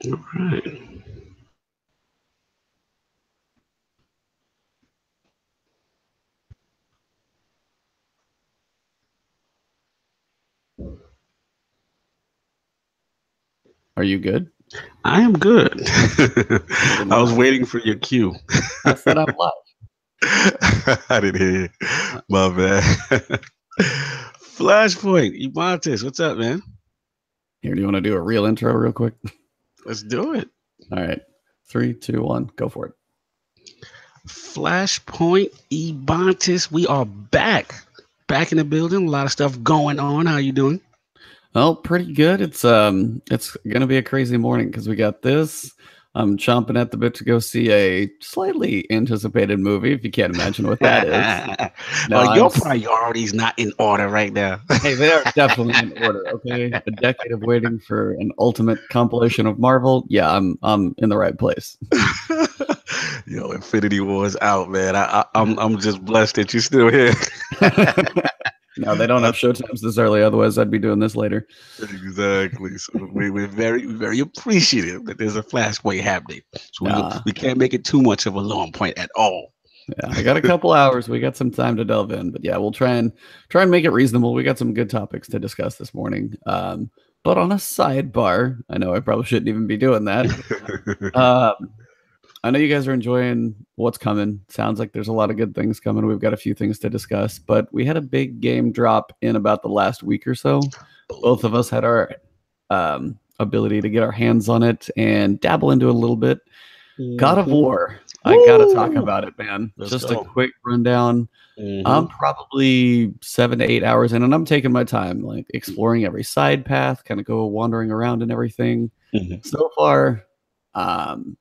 All right. Are you good? I am good. Didn't I know was that. waiting for your cue. I said I'm live. I didn't hear you. My bad. Flashpoint, Ibantes, what's up, man? Here, do you want to do a real intro real quick? Let's do it. All right. 3, 2, 1, go for it. Flashpoint, Ibantes, we are back. Back in the building. A lot of stuff going on. How you doing? Well, pretty good. It's gonna be a crazy morning because we got this. I'm chomping at the bit to go see a slightly anticipated movie, if you can't imagine what that is. No, Well, your priorities not in order right now. hey, they are definitely in order. Okay, a decade of waiting for an ultimate compilation of Marvel. Yeah, I'm in the right place. Yo, Infinity War's out, man. I'm just blessed that you're still here. No, they don't have showtimes this early. Otherwise, I'd be doing this later. Exactly. So we're very appreciative that there's a flashpoint happening. So Nah, we can't make it too much of a long point at all. yeah, I got a couple hours. We got some time to delve in, but yeah, we'll try and make it reasonable. We got some good topics to discuss this morning. But on a sidebar, I know I probably shouldn't even be doing that. Um, I know you guys are enjoying what's coming. Sounds like there's a lot of good things coming. We've got a few things to discuss, but we had a big game drop in about the last week or so. Both of us had our ability to get our hands on it and dabble into it a little bit. God of Mhm. War. I gotta talk Woo! about it, man. Let's Just a go. quick rundown. I'm Hmm. probably 7 to 8 hours in, and I'm taking my time, like exploring every side path, kind of go wandering around and everything. Hmm. So far, um,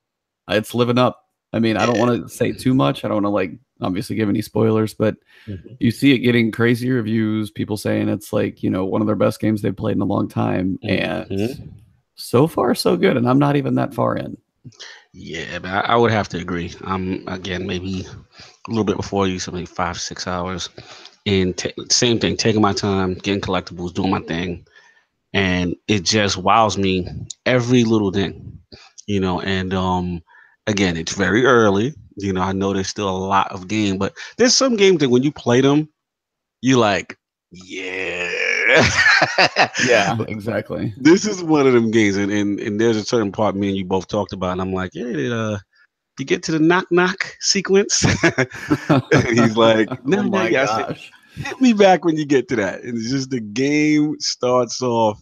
it's living up. I mean, I don't Yeah. want to say too much. I don't want to like obviously give any spoilers, but Mhm. you see it getting crazy reviews. People saying it's like one of their best games they've played in a long time, and Mhm. so far so good. And I'm not even that far in. Yeah, man, I would have to agree. I'm again maybe a little bit before you, something 5 6 hours, and same thing, taking my time, getting collectibles, doing my thing, and it just wows me every little thing, And again, it's very early. I know there's still a lot of game, but there's some games that when you play them, you like, yeah. Yeah, exactly. This is one of them games, and there's a certain part me and you both talked about, and I'm like, yeah, you get to the knock knock sequence, and he's like, no, Oh not my yet. I said, gosh. hit me back when you get to that. And it's just the game starts off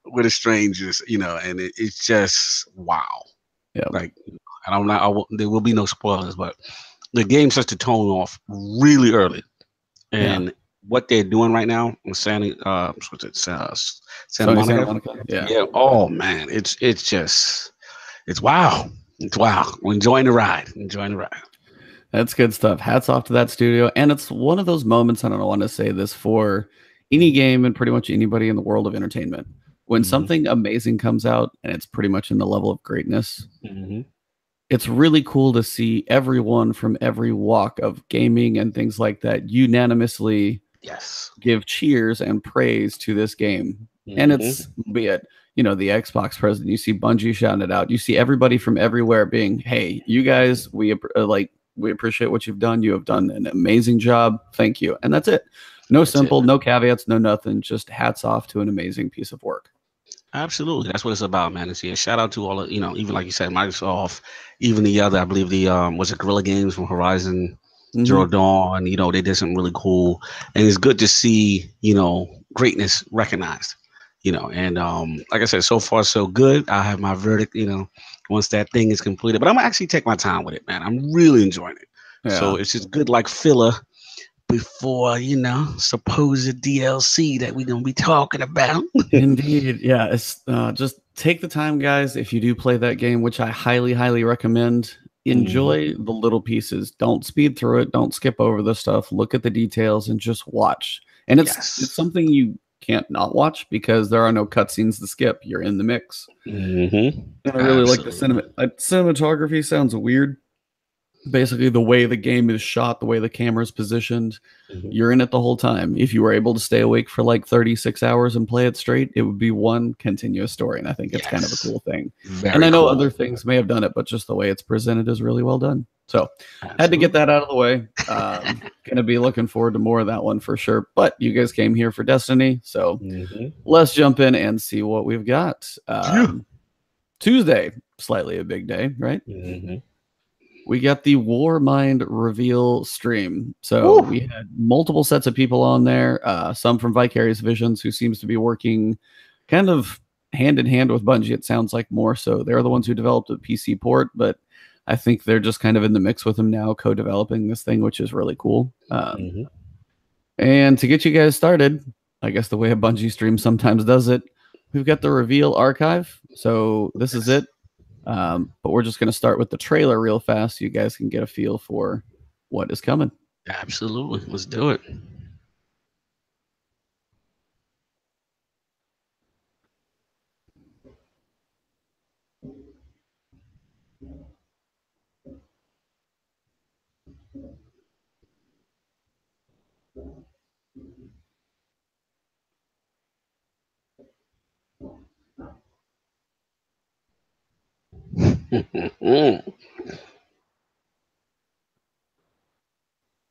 with a strangers, and it's just wow. Yep. Like, and I'm not, there will be no spoilers, but the game starts to tone off really early, Yeah. and what they're doing right now in what's it, Santa Sony Santa Monica. Monica. Yeah. Yeah. Oh man, it's just it's wow. It's wow. We're enjoying the ride. Enjoying the ride. That's good stuff. Hats off to that studio. And it's one of those moments, I don't want to say this for any game and pretty much anybody in the world of entertainment. When Hmm. something amazing comes out and it's pretty much in the level of greatness, Hmm. it's really cool to see everyone from every walk of gaming and things like that unanimously Yes. give cheers and praise to this game. And Hmm. it's be it, the Xbox president, you see Bungie shouting it out. You see everybody from everywhere being, "Hey, you guys, we appreciate what you've done. You have done an amazing job. Thank you." And that's it. No That's it. simple, no caveats, no nothing. Just hats off to an amazing piece of work. Absolutely. That's what it's about, man. And see, a shout out to all of, even like you said, Microsoft, even the other, I believe the was it Guerrilla Games from Horizon Zero Hmm. Dawn, they did something really cool. And it's good to see, greatness recognized. And like I said, so far so good. I have my verdict, once that thing is completed. But I'm gonna actually take my time with it, man. I'm really enjoying it. So Yeah. it's just good like filler before, supposed DLC that we're gonna be talking about. Indeed. Yeah. It's just take the time, guys. If you do play that game, which I highly, highly recommend, Hmm. enjoy the little pieces. Don't speed through it. Don't skip over the stuff. Look at the details and just watch. And it's Yes. something you can't not watch because there are no cutscenes to skip. You're in the mix. Hmm. And I really like the Absolutely. cinematography. Sounds weird, basically the way the game is shot, the way the camera's positioned, Mhm. you're in it the whole time. If you were able to stay awake for like 36 hours and play it straight, it would be one continuous story. And I think it's kind of a Yes. cool thing. And Very I know cool. other things may have done it, but just the way it's presented is really well done. So had to get Absolutely. that out of the way. Gonna be looking forward to more of that one for sure. But you guys came here for Destiny, so Mhm. let's jump in and see what we've got. Yeah. Tuesday, slightly a big day, right? Mhm. We got the Warmind reveal stream. So Woo. we had multiple sets of people on there, some from Vicarious Visions, who seems to be working kind of hand in hand with Bungie. It sounds like more so. They're the ones who developed the PC port, but I think they're just kind of in the mix with them now, co-developing this thing, which is really cool. Mhm. And to get you guys started, I guess the way a Bungie stream sometimes does it, we've got the reveal archive. So this is it. But we're just going to start with the trailer real fast so you guys can get a feel for what is coming. Absolutely. Let's do it.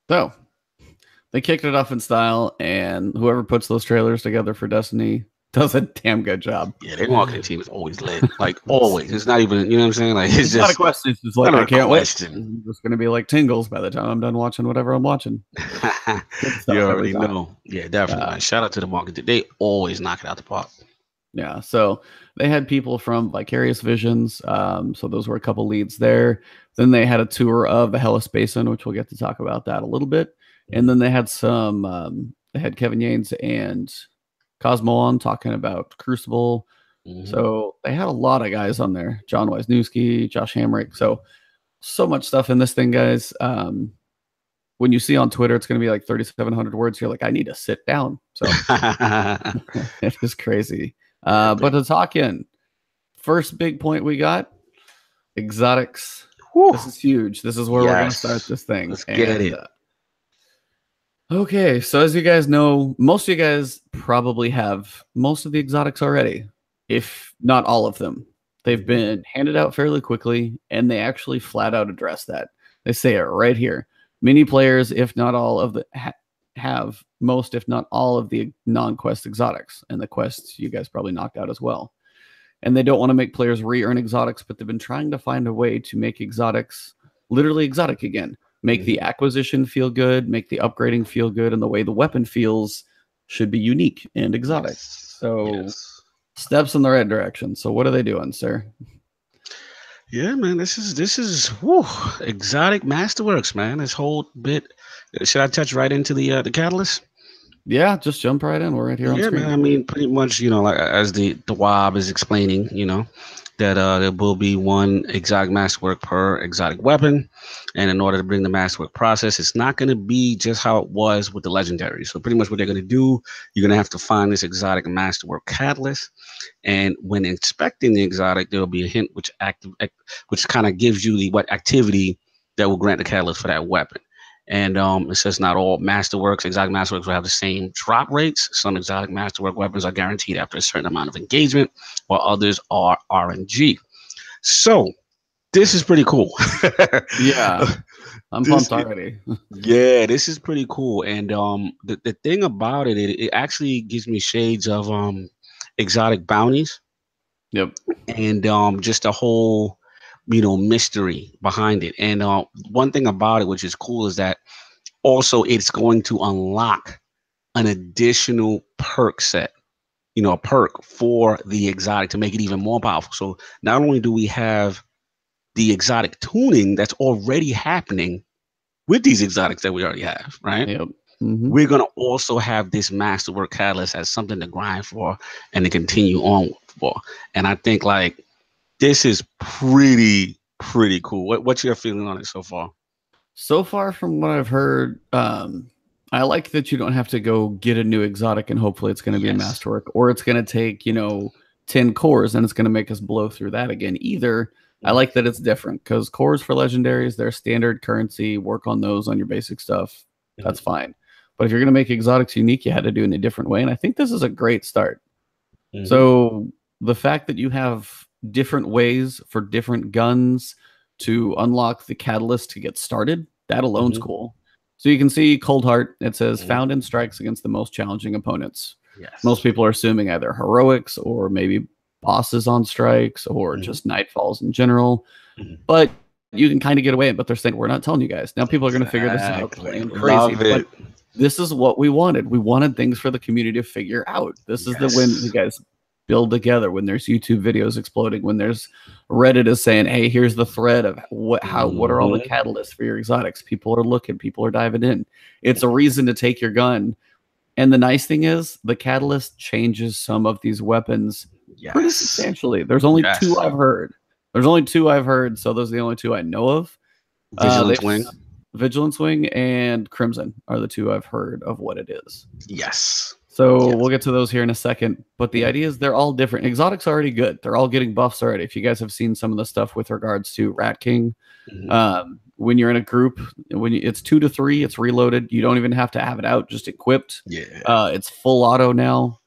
So they kicked it off in style, and whoever puts those trailers together for Destiny does a damn good job. Yeah, their marketing team is always lit. Like always. It's not even, you know what I'm saying? Like it's Not a just question. It's just like, not I a can't wait. question. It's just going to be like tingles by the time I'm done watching whatever I'm watching. Good You stuff every already time. know. Yeah, definitely. Man. Shout out to the marketing. They always knock it out the park. Yeah, so they had people from Vicarious Visions. So those were a couple leads there. Then they had a tour of the Hellas Basin, which we'll get to talk about that a little bit. And then they had they had Kevin Yanes and Cosmo on talking about Crucible. Mhm. So they had a lot of guys on there. John Wisniewski, Josh Hamrick. So much stuff in this thing, guys. When you see on Twitter, it's going to be like 3,700 words. You're like, I need to sit down. So it was crazy. But to talk in, first big point we got exotics. Whew. This is huge. This is where we're going to Yes. start this thing. Let's get it. Okay, so as you guys know, most of you guys probably have most of the exotics already, if not all of them. They've been handed out fairly quickly, and they actually flat out address that. They say it right here. Many players, if not all of the, have most, if not all of the non-quest exotics, and the quests you guys probably knocked out as well. And they don't want to make players re-earn exotics, but they've been trying to find a way to make exotics literally exotic again. Make the acquisition feel good, make the upgrading feel good, and the way the weapon feels should be unique and exotic. Yes. So steps in the right direction. So what are they doing, sir? Yeah, man, this is whew, exotic Masterworks, man. This whole bit. Should I touch right into the catalyst? Yeah, just jump right in. We're right here on Yeah, screen. man. I mean, pretty much, you know, like as the TWAB is explaining, you know, that there will be one exotic masterwork per exotic weapon, and in order to bring the masterwork process, it's not going to be just how it was with the legendary. So pretty much what they're going to do, you're going to have to find this exotic masterwork catalyst, and when inspecting the exotic, there will be a hint which kind of gives you the what activity that will grant the catalyst for that weapon. And it says not all masterworks, exotic masterworks will have the same drop rates. Some exotic masterwork weapons are guaranteed after a certain amount of engagement, while others are RNG. So this is pretty cool. Yeah, I'm pumped already. Yeah, this is pretty cool. And the thing about it actually gives me shades of exotic bounties. Yep. And just a whole, you know, mystery behind it. And one thing about it, which is cool, is that also it's going to unlock an additional perk set, you know, a perk for the exotic to make it even more powerful. So not only do we have the exotic tuning that's already happening with these exotics that we already have, right? Yep. Mm-hmm. We're going to also have this masterwork catalyst as something to grind for and to continue on for. And I think like this is pretty cool. What's your feeling on it so far? So far from what I've heard, I like that you don't have to go get a new exotic and hopefully it's going to be a masterwork, or it's going to take, 10 cores and it's going to make us blow through that again. Either I like that it's different because cores for legendaries, they're standard currency. Work on those on your basic stuff. That's fine. But if you're going to make exotics unique, you had to do it in a different way. And I think this is a great start. So the fact that you have different ways for different guns to unlock the catalyst to get started, that alone's cool. So you can see Cold Heart. It says found in strikes against the most challenging opponents. Yes. Most people are assuming either heroics or maybe bosses on strikes or just nightfalls in general. But you can kind of get away. But they're saying, we're not telling you guys. Now people are going to figure this out playing crazy. But this is what we wanted. We wanted things for the community to figure out. This is the when you guys build together, when there's YouTube videos exploding, when there's Reddit is saying, hey, here's the thread of what are all the catalysts for your exotics. People are looking, people are diving in. It's a reason to take your gun. And the nice thing is the catalyst changes some of these weapons pretty substantially. There's only two I've heard. So those are the only two I know of. Vigilance Wing and Crimson are the two I've heard of what it is. So we'll get to those here in a second. But the idea is they're all different. Exotics are already good. They're all getting buffs already. If you guys have seen some of the stuff with regards to Rat King, when you're in a group, it's 2 to 3, it's reloaded. You don't even have to have it out, just equipped. It's full auto now.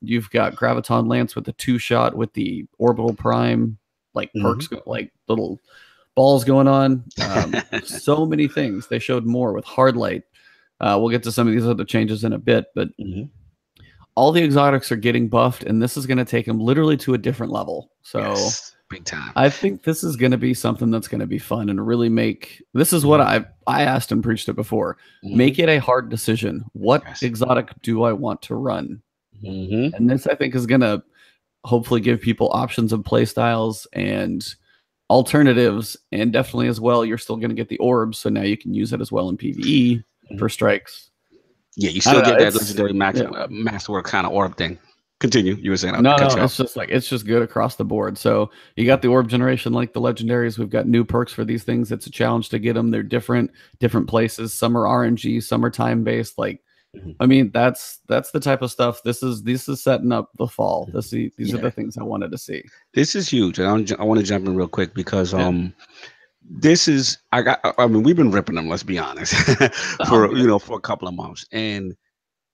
You've got Graviton Lance with the 2-shot with the Orbital Prime, like perks, like little balls going on. So many things. They showed more with Hard Light. We'll get to some of these other changes in a bit, but all the exotics are getting buffed, and this is going to take them literally to a different level. So big time. I think this is going to be something that's going to be fun and really make. This is what I asked and preached it before. Make it a hard decision. What exotic do I want to run? And this, I think, is going to hopefully give people options of play styles and alternatives, and definitely as well, you're still going to get the orbs, so now you can use it as well in PvE for strikes. Yeah, you still get that legendary Masterwork kind of orb thing. Continue. You were saying no, it's just like it's just good across the board. So you got the orb generation like the legendaries. We've got new perks for these things. It's a challenge to get them. They're different places. Some are RNG, some are time based. Like, I mean, that's the type of stuff. This is setting up the fall. These are the things I wanted to see. This is huge, and I want to jump in real quick because this is I mean, we've been ripping them, let's be honest, for a couple of months, and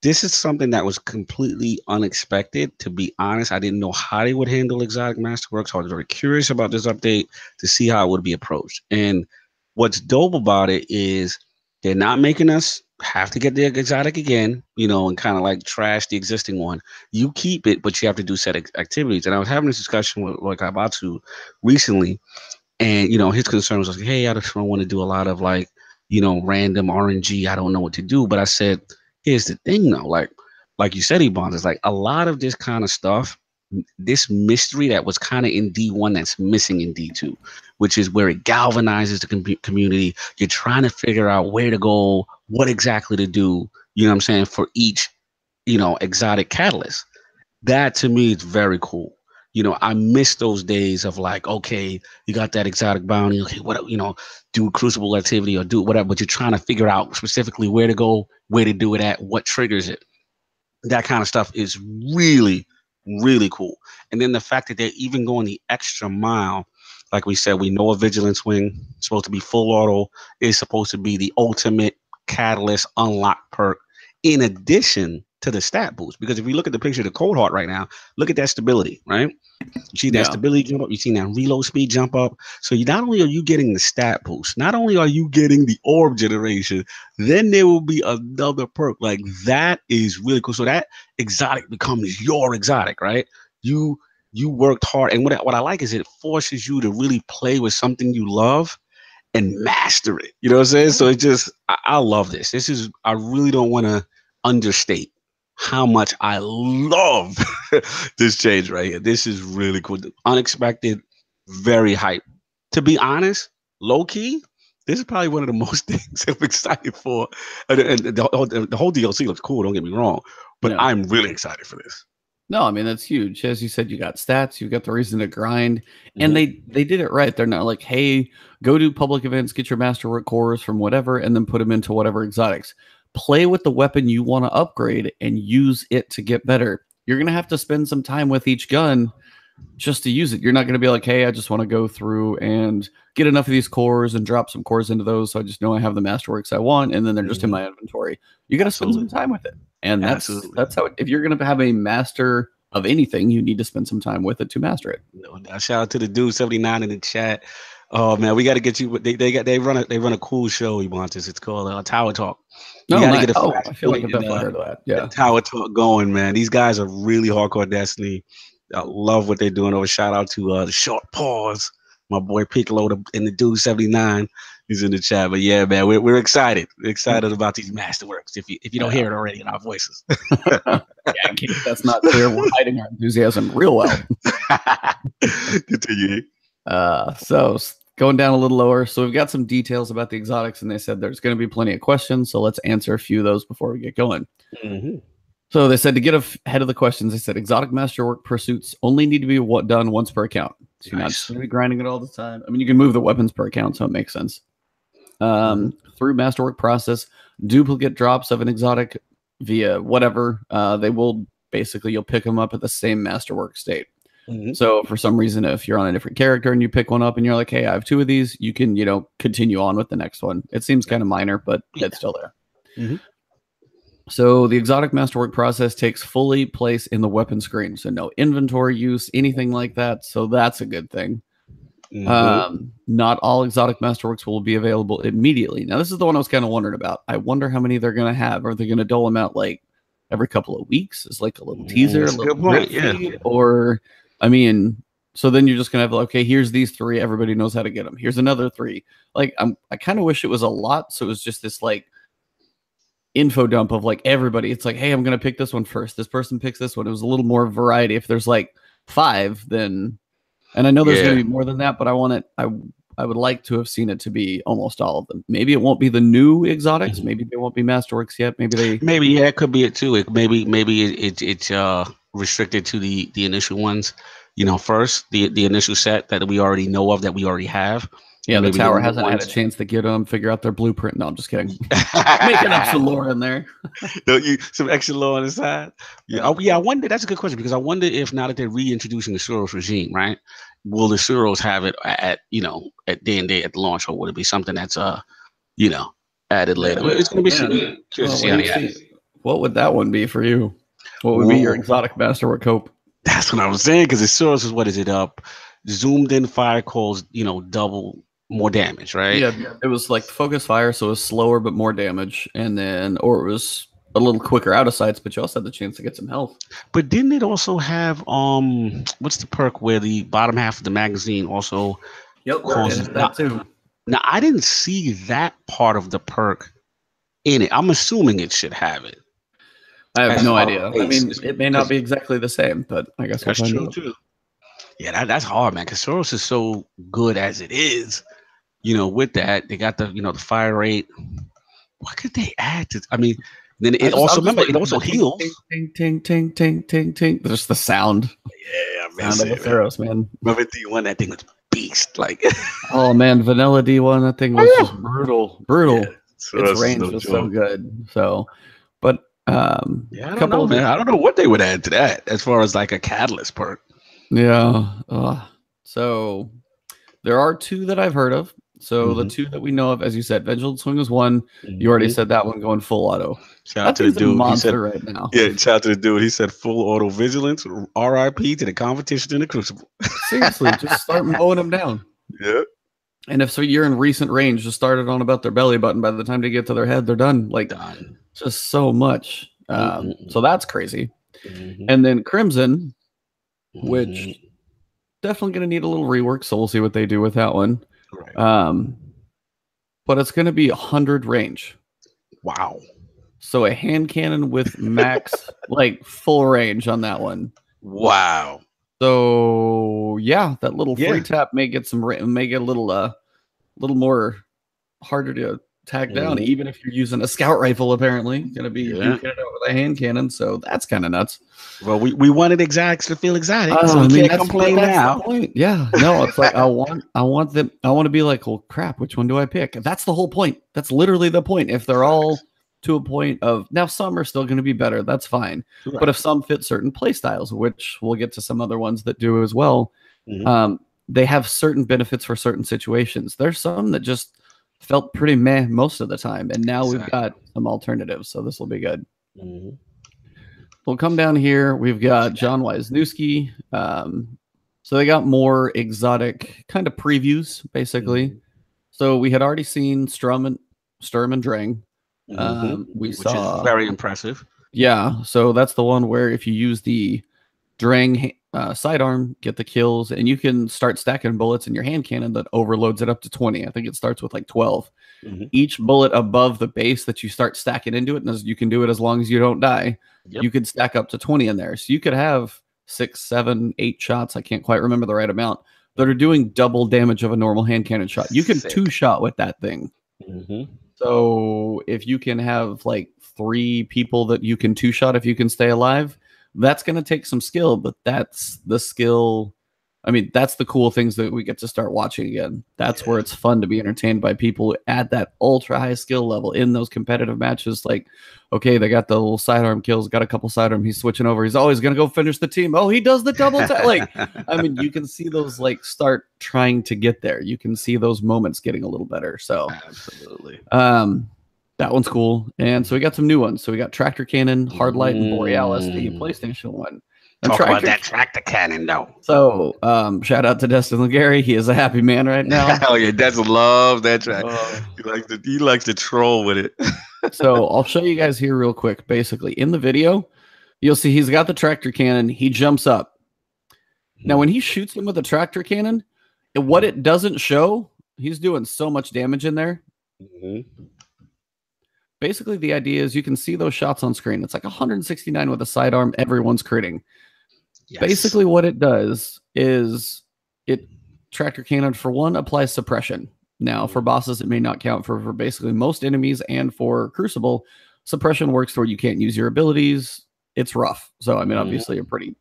this is something that was completely unexpected. To be honest, I didn't know how they would handle exotic Masterworks. So I was very curious about this update to see how it would be approached. And what's dope about it is they're not making us have to get the exotic again, and kind of like trash the existing one. You keep it, but you have to do set activities. And I was having this discussion with like Abatu recently, and his concern was like, hey, I just don't want to do a lot of like random RNG. I don't know what to do. But I said, here's the thing though, like you said, Ebon, it's like a lot of this kind of stuff, this mystery that was kind of in D1 that's missing in D2, which is where it galvanizes the community. You're trying to figure out where to go, what exactly to do, for each, exotic catalyst. That to me is very cool. I miss those days of like, okay, you got that exotic bounty. Okay, what, do Crucible activity or do whatever, but you're trying to figure out specifically where to go, where to do it at, what triggers it. That kind of stuff is really, really cool. And then the fact that they're even going the extra mile, like we said, we know a Vigilance Wing, it's supposed to be full auto, is supposed to be the ultimate catalyst unlock perk in addition to the stat boost. Because if you look at the picture of the Cold Heart right now, look at that stability, right? You see that stability jump up, you see that reload speed jump up. So not only are you getting the stat boost, not only are you getting the orb generation, then there will be another perk. Like that is really cool. So that exotic becomes your exotic, right? You worked hard. And what I like is it forces you to really play with something you love and master it. You know what I'm saying? So it just, I love this. I really don't want to understate how much I love this change right here. This is really cool. Unexpected, very hype. To be honest, low key, this is probably one of the most things I'm excited for. And the whole DLC looks cool, don't get me wrong, but I'm really excited for this. No, I mean, that's huge. As you said, you got stats, you've got the reason to grind, and they did it right. They're not like, hey, go do public events, get your Masterwork cores from whatever, and then put them into whatever exotics. Play with the weapon you want to upgrade and use it to get better. You're going to have to spend some time with each gun, just to use it. You're not going to be like, hey, I just want to go through and get enough of these cores and drop some cores into those, so I just know I have the Masterworks I want, and then they're just in my inventory. You got to spend some time with it, and that's how. If you're going to have a master of anything, you need to spend some time with it to master it. No, shout out to the dude 79 in the chat. Oh man, we got to get you. They run a cool show. He wants us. It's called Tower Talk. No, get I feel like I've definitely heard of that. Yeah, Tower Talk going, man. These guys are really hardcore Destiny. I love what they're doing. Over shout out to the Short Pause, my boy Piccolo and the dude 79. He's in the chat. But yeah, man, we're excited. We're excited about these Masterworks. If you don't hear it already in our voices. In case that's not clear, we're hiding our enthusiasm real well. Continue. So going down a little lower. So we've got some details about the exotics, and they said there's going to be plenty of questions. So let's answer a few of those before we get going. So they said to get ahead of the questions, they said exotic masterwork pursuits only need to be done once per account. So you're not just going to be grinding it all the time. I mean, you can move the weapons per account, so it makes sense. Through masterwork process, duplicate drops of an exotic via whatever, they will basically, you'll pick them up at the same masterwork state. So for some reason, if you're on a different character and you pick one up and you're like, hey, I have 2 of these, you can, continue on with the next one. It seems kind of minor, but it's still there. So the exotic masterwork process takes fully place in the weapon screen. So no inventory use, anything like that. So that's a good thing. Not all exotic masterworks will be available immediately. Now, this is the one I was kind of wondering about. I wonder how many they're going to have. Are they going to dole them out like every couple of weeks as like a little teaser, a little feed? Or, I mean, so then you're just going to have like, okay, here's these 3. Everybody knows how to get them. Here's another 3. Like, I kind of wish it was a lot. So it was just this like info dump of like everybody. It's like, hey, I'm going to pick this one first. This person picks this one. It was a little more variety. If there's like 5, then, and I know there's going to be more than that, but I want it. I would like to have seen it to be almost all of them. Maybe it won't be the new exotics. Maybe they won't be Masterworks yet. Maybe it could be it too. Maybe it's restricted to the initial ones. First the initial set that we already know of, that we already have. Yeah, the tower hasn't had a chance to get them, figure out their blueprint. No, I'm just kidding. Making up some lore in there. Don't you some extra lore on the side? Yeah. Oh, yeah. I wonder. That's a good question, because I wonder if now that they're reintroducing the Suros regime, right? Will the Suros have it at day and day at the launch, or would it be something that's added later? It's going to be curious to see how they add. What would that one be for you? What would be your exotic masterwork hope? That's what I was saying, because the Suros is what is it up? Zoomed in fire calls, double more damage, right? Yeah, it was like focus fire, so it was slower but more damage, and then it was a little quicker out of sights, but you also had the chance to get some health. But didn't it also have what's the perk where the bottom half of the magazine also causes that too? Now I didn't see that part of the perk in it. I'm assuming it should have it. I have no idea. I mean, it may not be exactly the same, but I guess that's true too. Yeah, that's hard, man, because Soros is so good as it is. With that, they got the the fire rate. What could they add to? I mean, then it also heals. Ting ting ting ting ting ting. Just the sound. Yeah, I miss it, Soros, man. Remember D1? That thing was beast. Like, oh man, vanilla D1. That thing was just brutal. Yeah, its range was so good. So, but I don't know, man. I don't know what they would add to that as far as like a catalyst perk. Yeah. So there are 2 that I've heard of. So the 2 that we know of, as you said, Vengeful Swing is one. You already said that one going full auto. Shout out to the dude. Monster right now. Yeah, shout out to the dude. He said full auto vigilance. RIP to the competition in the Crucible. Seriously, just start mowing them down. Yeah. And if you're in recent range, just start it on about their belly button. By the time they get to their head, they're done. Like, just so much. So that's crazy. And then Crimson, which definitely going to need a little rework, so we'll see what they do with that one. Right. But it's going to be 100 range. Wow. So a hand cannon with max like full range on that one. Wow. So yeah, that little free tap may get a little more harder to tag down, even if you're using a scout rifle. Apparently, going to be duking it out with a hand cannon. So that's kind of nuts. Well, we wanted exotics to feel exotic, so we can't complain now. Yeah, no, it's like I want to be like, well, crap, which one do I pick? That's the whole point. That's literally the point. If they're all to a point of now some are still going to be better. That's fine. Right. But if some fit certain play styles, which we'll get to some other ones that do as well, they have certain benefits for certain situations. There's some that just felt pretty meh most of the time. And now we've got some alternatives. So this will be good. We'll come down here. We've got John Wisniewski. So they got more exotic kind of previews, basically. So we had already seen Sturm and Drang. Which saw is very impressive. Yeah, so that's the one where if you use the Drang sidearm, get the kills, and you can start stacking bullets in your hand cannon that overloads it up to 20. I think it starts with like 12. Each bullet above the base that you start stacking into it, and you can do it as long as you don't die, you could stack up to 20 in there. So you could have 6, 7, 8 shots, I can't quite remember the right amount, that are doing double damage of a normal hand cannon shot. You can 2-shot with that thing. So if you can have like 3 people that you can 2-shot if you can stay alive, that's going to take some skill, but that's the skill. I mean, that's the cool things that we get to start watching again. That's where it's fun to be entertained by people at that ultra high skill level in those competitive matches. Like, okay, they got the little sidearm kills, got a couple sidearm. He's switching over. He's always going to go finish the team. Oh, he does the double tap. Like, I mean, you can see those like start trying to get there. You can see those moments getting a little better. So absolutely. That one's cool. And so we got some new ones. So we got Tractor Cannon, Hardlight, and Borealis, the PlayStation one. And Talk about that tractor cannon, though. So, shout out to Destin Legary. He is a happy man right now. Hell yeah, Destin loves that track. He likes to troll with it. So, I'll show you guys here real quick. Basically, in the video, you'll see he's got the tractor cannon. He jumps up. Now, when he shoots him with a tractor cannon, what it doesn't show, he's doing so much damage in there. Basically, the idea is you can see those shots on screen. It's like 169 with a sidearm. Everyone's critting. Basically, what it does is tractor cannon, for one, applies suppression. Now, for bosses, it may not count. For basically most enemies and for Crucible, suppression works where you can't use your abilities. It's rough. So, I mean, obviously, you're pretty.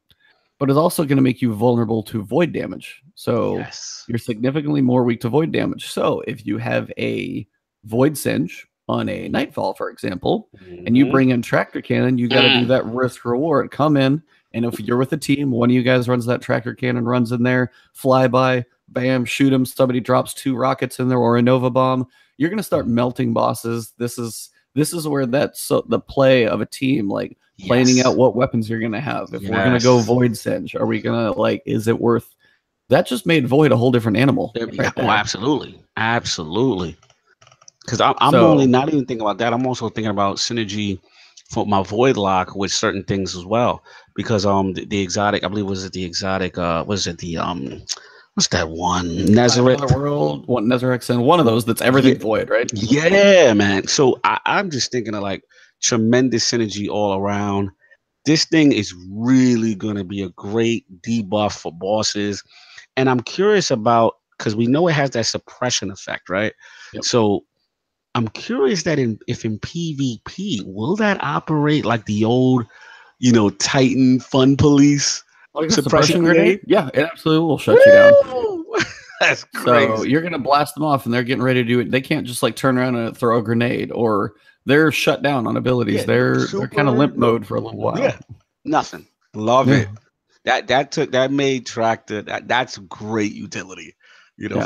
But it's also going to make you vulnerable to void damage. So, you're significantly more weak to void damage. So, if you have a void singe on a Nightfall, for example, and you bring in tractor cannon, you got to do that risk reward. Come in. And if you're with a team, one of you guys runs that tractor cannon, runs in there, fly by, bam, shoot him. Somebody drops 2 rockets in there or a Nova bomb. You're going to start melting bosses. This is where that's the play of a team, like planning out what weapons you're going to have. If we're going to go Void Singe, are we going to is it worth? That just made Void a whole different animal. Absolutely. Absolutely. Because I'm only not even thinking about that. I'm also thinking about synergy for my Void Lock with certain things as well. Because the exotic, I believe, was it the exotic? Was it the what's that one? Nazareth World, one Nazareth, and one of those that's everything Void, right? Yeah, man. So I'm just thinking of like tremendous synergy all around. This thing is really gonna be a great debuff for bosses, and I'm curious about, because we know it has that suppression effect, right? So I'm curious that if in PvP, will that operate like the old, Titan Fun Police suppression grenade? Yeah, it absolutely will shut you down. That's crazy. So you're gonna blast them off, and they're getting ready to do it. They can't just like turn around and throw a grenade, or they're shut down on abilities. They're kind of limp mode for a little while. Yeah, nothing. Love it. That made tractor. That's great utility.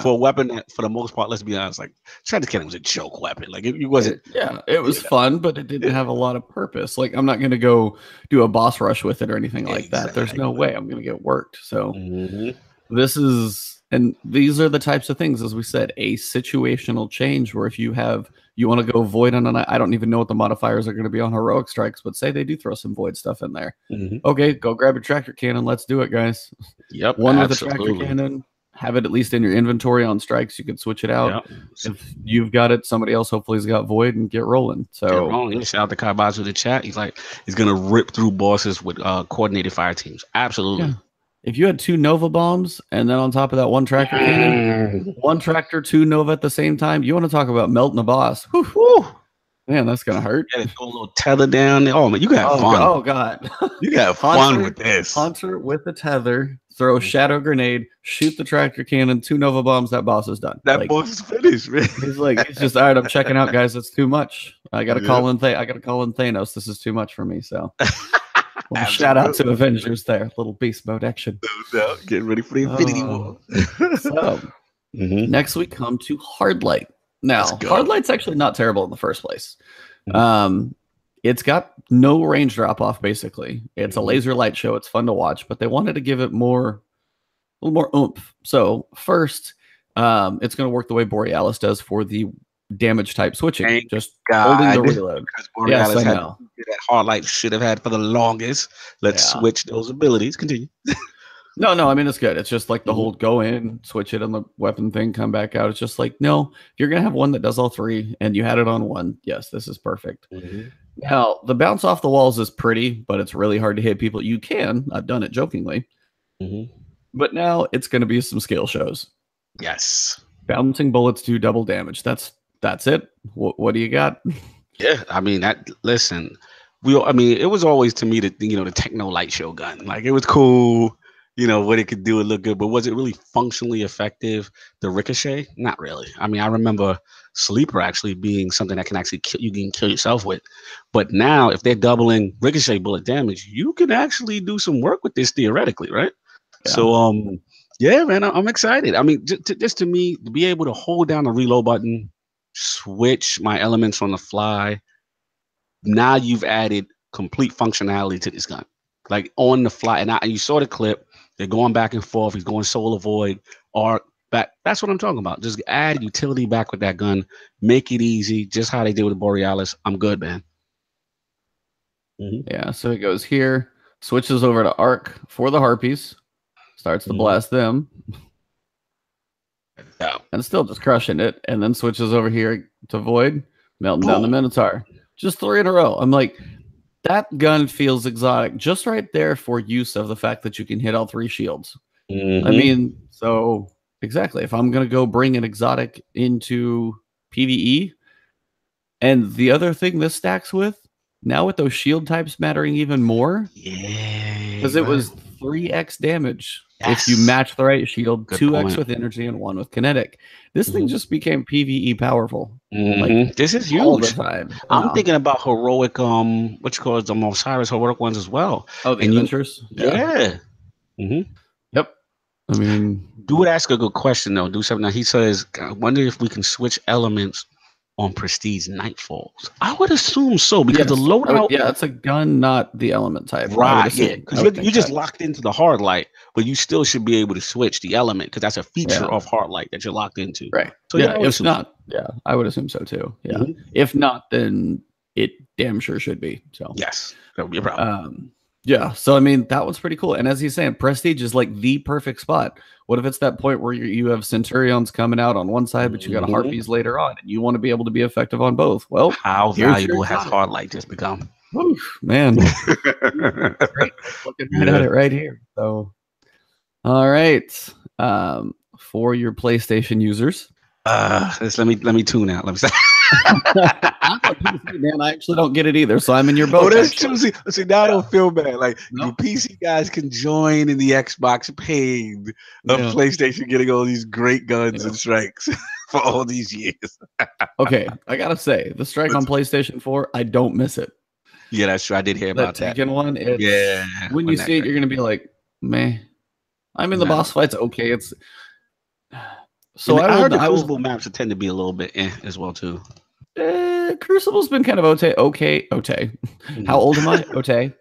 For a weapon that, for the most part, let's be honest, like tractor cannon was a joke weapon. Like it wasn't. It was fun, but it didn't have a lot of purpose. Like I'm not going to go do a boss rush with it or anything like that. There's no way I'm going to get worked. So these are the types of things, as we said, a situational change where if you want to go Void on I don't even know what the modifiers are going to be on heroic strikes, but say they do throw some Void stuff in there. Okay, go grab a tractor cannon. Let's do it, guys. One with a tractor cannon. Have it at least in your inventory on strikes. You could switch it out. If you've got it, somebody else hopefully has got Void, and get rolling. So shout out to Kabazu in the chat. He's gonna rip through bosses with coordinated fire teams. Absolutely. Yeah. If you had 2 Nova bombs and then on top of that 1 tractor cannon, 1 tractor, 2 Nova at the same time, you want to talk about melting a boss. Man, that's gonna hurt. You gotta throw a little tether down there. Oh man, you got fun. Oh god. You got fun with this. Hunter with a tether, throw a shadow grenade, shoot the tractor cannon, 2 Nova bombs, that boss is done. That boss is finished, man. He's just all right, I'm checking out, guys. It's too much. I gotta call in Thanos. This is too much for me. So well, shout out to Avengers there. Little beast mode action. No, getting ready for the Infinity War. So next we come to Hardlight. Now, Hardlight's actually not terrible in the first place. It's got no range drop off, basically. It's a laser light show. It's fun to watch, but they wanted to give it a little more oomph. So first, it's going to work the way Borealis does for the damage type switching. Just holding the reload. Because Borealis had that Hardlight should have had for the longest. Let's switch those abilities. Continue. No, I mean, it's good. It's just like the whole go in, switch it on the weapon thing, come back out. It's just like, no, if you're going to have one that does all 3 and you had it on 1, yes, this is perfect. Now, the bounce off the walls is pretty, but it's really hard to hit people. You can. I've done it jokingly. But now it's going to be some skill shows. Yes. Bouncing bullets do double damage. That's it. What do you got? Yeah, I mean, listen, it was always to me the techno light show gun. Like, it was cool. What it could do, it looked good, but was it really functionally effective? The ricochet? Not really. I mean, I remember Sleeper actually being something that can actually you can kill yourself with. But now, if they're doubling ricochet bullet damage, you can actually do some work with this theoretically, right? Yeah. So, yeah, man, I'm excited. I mean, just to me, to be able to hold down the reload button, switch my elements on the fly, now you've added complete functionality to this gun. Like on the fly, and you saw the clip. They're going back and forth. He's going solar void, arc back. That's what I'm talking about. Just add utility back with that gun. Make it easy, just how they did with the Borealis. I'm good, man. Yeah, so it goes here, switches over to arc for the Harpies, starts to blast them, and still just crushing it, and then switches over here to void, melting down the Minotaur. Just 3 in a row. I'm like, that gun feels exotic just right there for use of the fact that you can hit all 3 shields. I mean, so exactly. If I'm going to go bring an exotic into PvE, and the other thing this stacks with, now with those shield types mattering even more. Yeah. Because it was 3x damage. If you match the right shield, 2x with energy and 1 with kinetic. This thing just became PvE powerful. Like, this is huge. All the time. I'm thinking about heroic, what you call them, Osiris heroic ones as well. Oh, the adventures? Yeah. Yep. I mean, Dude ask a good question though. Do something. Now he says, I wonder if we can switch elements on Prestige Nightfalls. I would assume so, because the loadout. Yeah, it's a gun, not the element type. Right. Yeah. Because you just locked into the hard light, but you still should be able to switch the element, because that's a feature of hard light that you're locked into. Right. So yeah, if not, I would assume so too. Yeah. If not, then it damn sure should be. So yes, that would be a problem. Yeah, so I mean, that one's pretty cool. And as he's saying, Prestige is like the perfect spot. What if it's that point where you have Centurions coming out on one side, but you got a Harpies later on, and you want to be able to be effective on both? Well, how valuable has hard light just become? Oof, man. Great. Looking right at it right here. So, all right. For your PlayStation users. Let me tune out. Let me say. Man, I actually don't get it either, so I'm in your boat. Oh, that's true. See, now I don't feel bad. Like, you PC guys can join in the Xbox pain of PlayStation getting all these great guns and strikes for all these years. Okay, I gotta say, the strike on PlayStation 4, I don't miss it. Yeah, that's true. I did hear about that. One, when you see it, you're gonna be like, meh. I'm in the boss fights. Okay, it's. So I heard the Crucible maps tend to be a little bit as well too. Crucible's been kind of okay. How old am I? Okay.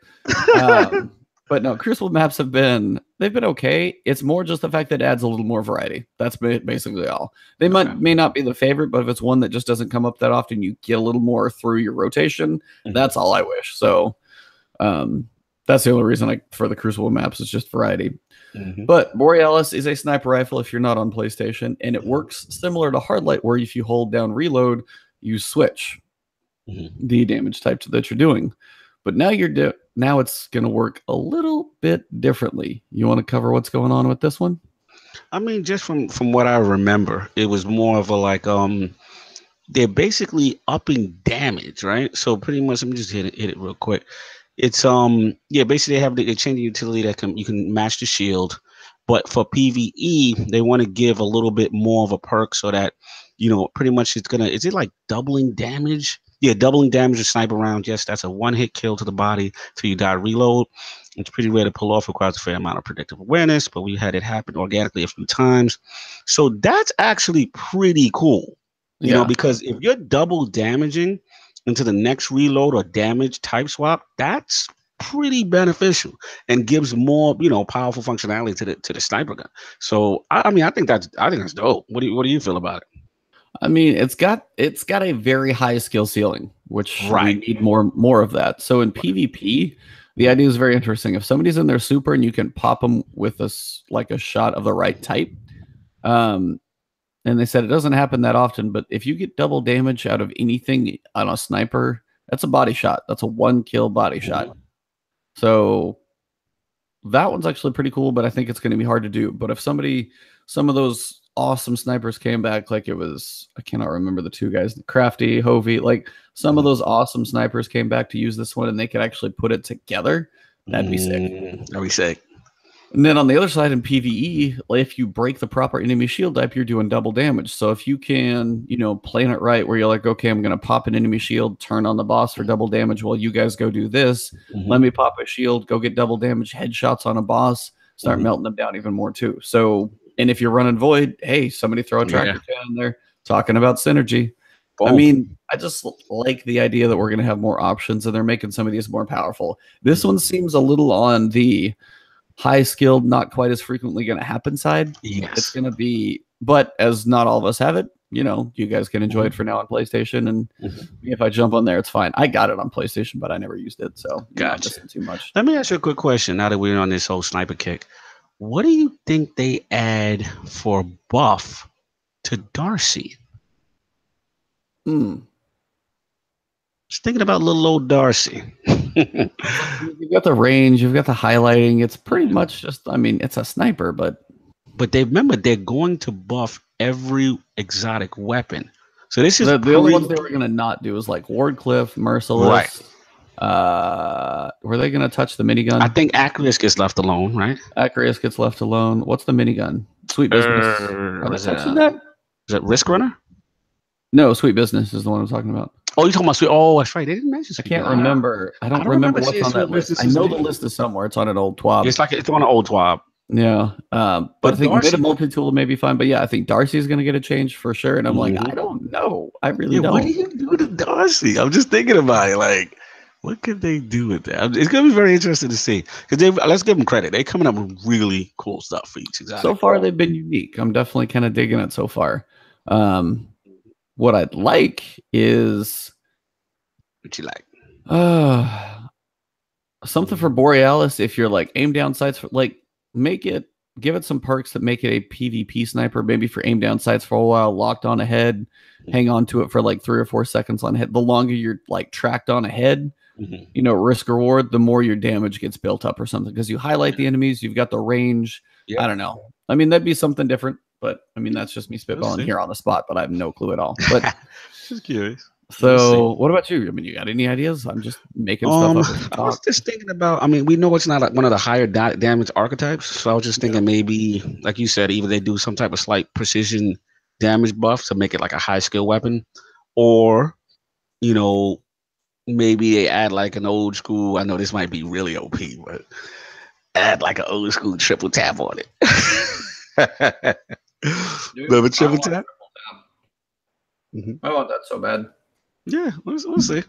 But no, Crucible maps they've been okay. It's more just the fact that it adds a little more variety. That's basically all. They may not be the favorite, but if it's one that just doesn't come up that often, you get a little more through your rotation. That's all I wish. So that's the only reason for the Crucible maps is just variety. But Borealis is a sniper rifle if you're not on PlayStation, and it works similar to Hardlight, where if you hold down reload, you switch the damage type that you're doing. But now now it's going to work a little bit differently. You want to cover what's going on with this one? I mean, just from what I remember, it was more of a they're basically upping damage, right? So pretty much, let me just hit it real quick. It's yeah, basically they're changing utility that you can match the shield, but for PvE they want to give a little bit more of a perk so that pretty much is it like doubling damage? Yeah, doubling damage of sniper round. Yes, that's a one-hit kill to the body till you die reload. It's pretty rare to pull off, requires a fair amount of predictive awareness, but we had it happen organically a few times. So that's actually pretty cool. Because if you're double damaging into the next reload or damage type swap, that's pretty beneficial and gives more, powerful functionality to the sniper gun. So I mean, I think that's dope. What do you feel about it? I mean, it's got a very high skill ceiling, which we need more of that. So in PvP, the idea is very interesting. If somebody's in their super and you can pop them with a shot of the right type, and they said it doesn't happen that often, but if you get double damage out of anything on a sniper, that's a body shot. That's a 1-kill body shot. So that one's actually pretty cool, but I think it's going to be hard to do. But if some of those awesome snipers came back, like it was, I cannot remember the two guys, Crafty, Hovey, like some of those awesome snipers came back to use this one and they could actually put it together, that'd be sick. That'd be sick. And then on the other side in PvE, if you break the proper enemy shield type, you're doing double damage. So if you can, plan it right where you're like, okay, I'm going to pop an enemy shield, turn on the boss for double damage while you guys go do this. Let me pop a shield, go get double damage, headshots on a boss, start melting them down even more too. So, and if you're running Void, hey, somebody throw a tractor cannon there, talking about synergy. Boom. I mean, I just like the idea that we're going to have more options and they're making some of these more powerful. This one seems a little on the high skilled, not quite as frequently going to happen side. Yes. It's going to be, but as not all of us have it, you guys can enjoy it for now on PlayStation. And if I jump on there, it's fine. I got it on PlayStation, but I never used it. So gotcha. Too much. Let me ask you a quick question. Now that we're on this whole sniper kick, what do you think they add for buff to Darcy? Just thinking about little old Darcy. You've got the range, you've got the highlighting. It's pretty much just, I mean, it's a sniper, but they're going to buff every exotic weapon. So this is the only ones they were going to not do is like Wardcliff, Merciless. Right. Were they going to touch the minigun? I think Acreus gets left alone, right? Acreus gets left alone. What's the minigun? Sweet Business. Are they touching that? Is that Risk Runner? No, Sweet Business is the one I'm talking about. Oh, you're talking about Sweet? Oh, that's right. They didn't mention Sweet. I can't remember. I don't remember what's on that list. I know the list is somewhere. It's on an old TWAB. It's on an old TWAB. Yeah. But I think Darcy, mid multi-tool may be fine. But yeah, I think Darcy's going to get a change for sure. And I'm like, I don't know. I really don't. What do you do to Darcy? I'm just thinking about it. Like, what could they do with that? It's going to be very interesting to see. Because let's give them credit. They're coming up with really cool stuff for each exotic. So far, they've been unique. I'm definitely kind of digging it so far. What I'd like is... What you like? Something for Borealis. If you're like aim down sights, give it some perks that make it a PvP sniper, maybe for aim down sights for a while, locked on a head, hang on to it for like 3 or 4 seconds on head. The longer you're like tracked on a head, risk reward, the more your damage gets built up or something. Because you highlight the enemies, you've got the range. I don't know. I mean, that'd be something different, but I mean, that's just me spitballing here on the spot, but I have no clue at all. But just curious. So what about you? I mean, you got any ideas? I'm just making stuff up. I was just thinking about, I mean, we know it's not like one of the higher damage archetypes. So I was just thinking maybe, like you said, either they do some type of slight precision damage buff to make it like a high skill weapon, or, maybe they add like an old school, I know this might be really OP, but add like an old school triple tap on it. Remember triple tap? I want that so bad. Yeah, we'll see.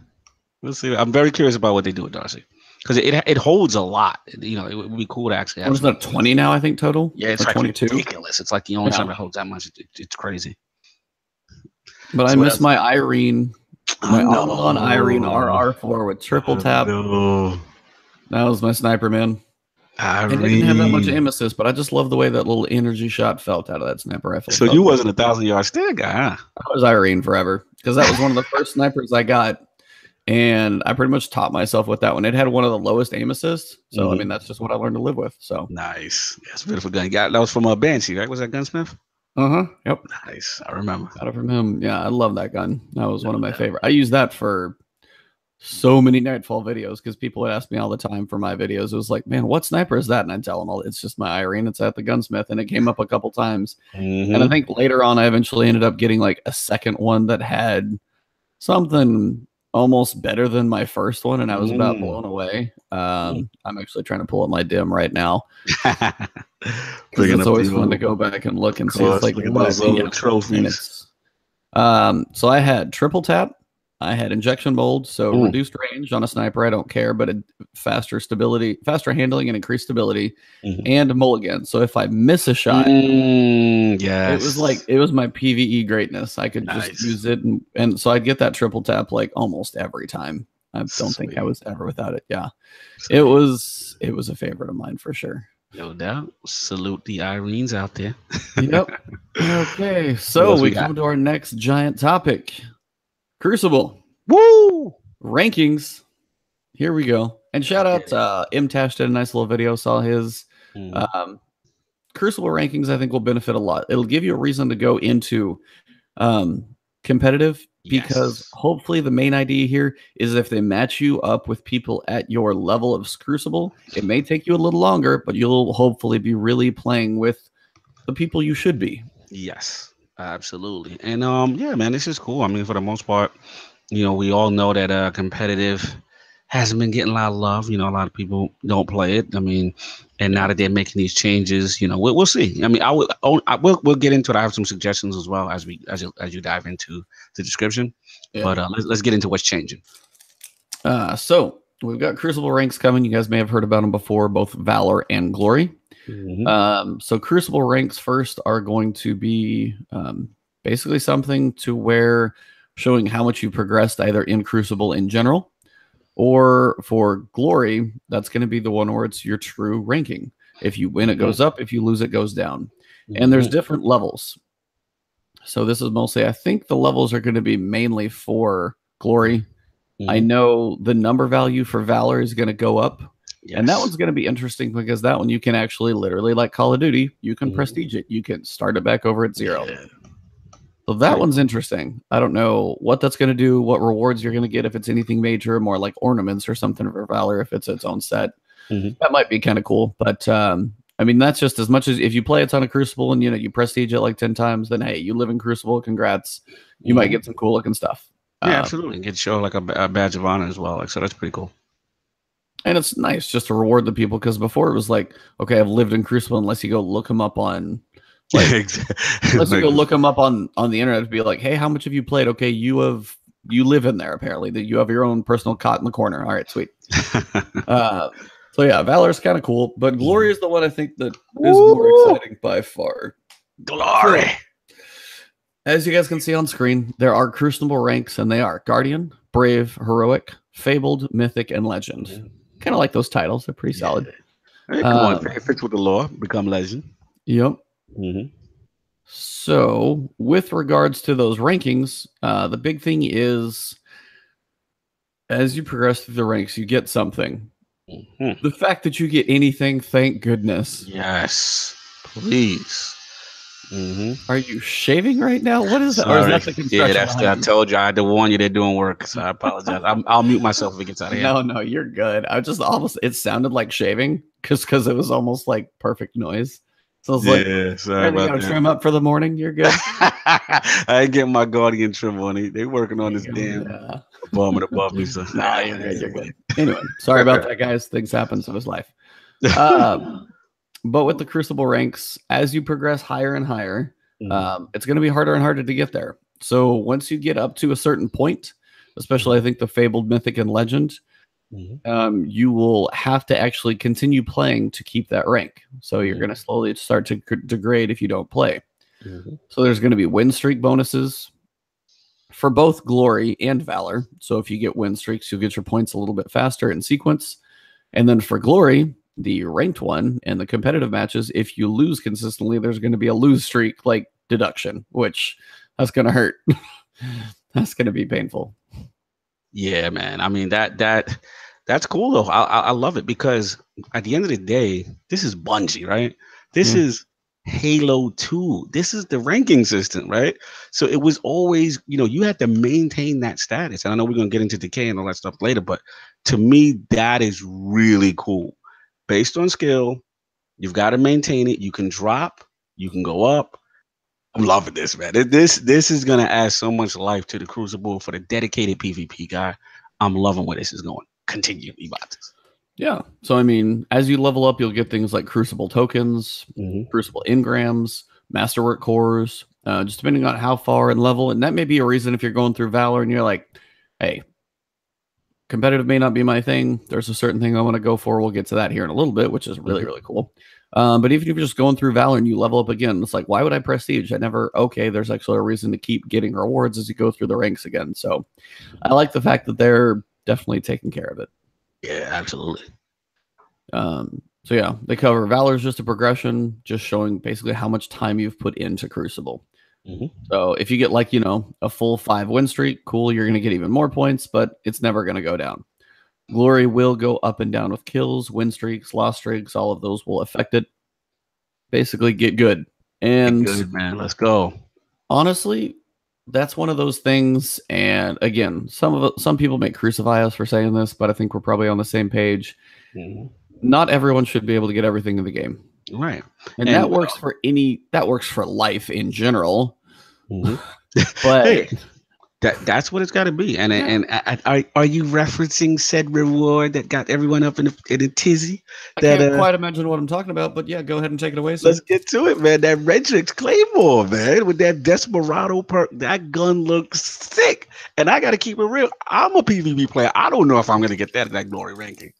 We'll see. I'm very curious about what they do with Darcy, because it holds a lot. It would be cool to actually have. What is that, 20 now, I think, total? Yeah, it's like 22. Ridiculous. It's like the only time it holds that much. It's crazy. But so I miss my Irene. My Avalon Irene RR4 with triple tap. No. That was my sniper, man. Irene. It didn't have that much aim assist, but I just love the way that little energy shot felt out of that sniper rifle. So you wasn't a 1,000-yard stare guy, huh? I was Irene forever, because that was one of the first snipers I got, and I pretty much taught myself with that one. It had one of the lowest aim assists, so I mean that's just what I learned to live with. So nice. That's a beautiful gun. That was from Banshee, right? Was that Gunsmith? Yep. Nice. I remember. Got it from him. Yeah, I love that gun. That was one of my favorite. I use that for so many Nightfall videos because people would ask me all the time for my videos. It was like, man, what sniper is that? And I'd tell them, all it's just my Irene. It's at the gunsmith, and it came up a couple times. And I think later on, I eventually ended up getting like a second one that had something almost better than my first one, and I was about blown away. I'm actually trying to pull up my dim right now. Because it's always fun to go back and look and see. It's like those old trophies. So I had triple tap. I had injection mold, so reduced range on a sniper. I don't care, but a faster stability, faster handling, and increased stability, and mulligan. So if I miss a shot, yes, it was my PVE greatness. I could just use it, and so I'd get that triple tap like almost every time. I don't think I was ever without it. Yeah, it was a favorite of mine for sure. No doubt. Salute the Irenes out there. Yep. Okay, so we come to our next giant topic. Crucible. Woo! Rankings. Here we go. And shout out M-Tash did a nice little video. Saw his Crucible rankings. I think will benefit a lot. It'll give you a reason to go into competitive because hopefully the main idea here is if they match you up with people at your level of Crucible, it may take you a little longer, but you'll hopefully be really playing with the people you should be. Yes. Absolutely. And yeah, man, this is cool. I mean, for the most part, you know, we all know that competitive hasn't been getting a lot of love. You know, a lot of people don't play it. I mean, and now that they're making these changes, you know, we'll see. I mean, we'll get into it. I have some suggestions as well as you dive into the description. Yeah. But let's get into what's changing. So we've got Crucible ranks coming. You guys may have heard about them before, both Valor and Glory. So Crucible ranks first are going to be basically something to where showing how much you progressed either in Crucible in general, or for Glory, that's going to be the one where it's your true ranking. If you win, it goes up. If you lose, it goes down. And there's different levels. So this is mostly, I think the levels are going to be mainly for Glory. I know the number value for Valor is going to go up. Yes. And that one's going to be interesting because that one you can actually literally, like Call of Duty, you can prestige it. You can start it back over at 0. Yeah. So that one's interesting. I don't know what that's going to do, what rewards you're going to get if it's anything major, more like ornaments or something for Valor if it's its own set. That might be kind of cool. But I mean, that's just as much as if you play a ton of Crucible and, you know, you prestige it like 10 times, then hey, you live in Crucible. Congrats. You might get some cool looking stuff. Yeah, absolutely. Get show like a badge of honor as well. Like, so that's pretty cool. And it's nice just to reward the people because before it was like, okay, I've lived in Crucible unless you go look them up on, like, unless you go look them up on the internet to be like, hey, how much have you played? Okay, you live in there apparently. That you have your own personal cot in the corner. All right, sweet. So yeah, Valor's kind of cool, but Glory is the one I think that is more exciting by far. Glory. So, as you guys can see on screen, there are Crucible ranks, and they are Guardian, Brave, Heroic, Fabled, Mythic, and Legend. Kind of like those titles. They're pretty solid. Hey, come on, it fits with the lore. Become legend. Yep. So, with regards to those rankings, the big thing is as you progress through the ranks, you get something. The fact that you get anything, thank goodness. Yes. Please. Are you shaving right now? What is that? Or is that the construction? Yeah, I told you I had to warn you they're doing work, so I apologize. I'll mute myself if it gets out of here. No, you're good. I just almost, it sounded like shaving because it was almost like perfect noise. So I was like, sorry about that. Trim up for the morning. You're good. I ain't getting my Guardian trim on it. They working on this damn bomb above me. So. Nah, you're good. You're good. Anyway, sorry about that, guys. Things happen to his life. But with the Crucible ranks, as you progress higher and higher, it's going to be harder and harder to get there. So once you get up to a certain point, especially I think the Fabled, Mythic, and Legend, you will have to actually continue playing to keep that rank. So you're going to slowly start to degrade if you don't play. So there's going to be win streak bonuses for both Glory and Valor. So if you get win streaks, you'll get your points a little bit faster in sequence. And then for Glory, the ranked one and the competitive matches, if you lose consistently, there's going to be a lose streak like deduction, which that's going to hurt. That's going to be painful. Yeah, man. I mean, that's cool though. I love it because at the end of the day, this is Bungie, right? This is Halo 2. This is the ranking system, right? So it was always, you had to maintain that status. And I know we're going to get into decay and all that stuff later, but to me, that is really cool. Based on skill, you've got to maintain it. You can drop, you can go up. I'm loving this, man. This is gonna add so much life to the Crucible for the dedicated PvP guy. I'm loving where this is going. Continue, Ebatis. Yeah. So, I mean, as you level up, you'll get things like Crucible tokens, Crucible engrams, Masterwork cores, just depending on how far and level. And that may be a reason if you're going through Valor and you're like, hey, competitive may not be my thing. There's a certain thing I want to go for. We'll get to that here in a little bit, which is really, really cool. But even if you're just going through Valor and you level up again, it's like, why would I prestige? There's actually a reason to keep getting rewards as you go through the ranks again. So I like the fact that they're definitely taking care of it. Yeah, absolutely. So yeah, they cover Valor is just a progression, just showing basically how much time you've put into Crucible. So if you get like, a full 5 win streak, cool, you're going to get even more points, but it's never going to go down. Glory will go up and down with kills, win streaks, loss streaks. All of those will affect it. Basically, get good. And get good, man. Let's go. Honestly, that's one of those things. And again, some people may crucify us for saying this, but I think we're probably on the same page. Not everyone should be able to get everything in the game, right? And that works for that works for life in general. But. Hey. That's what it's got to be. And are you referencing said reward that got everyone up in a tizzy? I can't quite imagine what I'm talking about, but yeah, go ahead and take it away. Sir. Let's get to it, man. That Redrix Claymore, man, with that Desperado perk, that gun looks sick. And I got to keep it real. I'm a PvP player. I don't know if I'm going to get that glory ranking,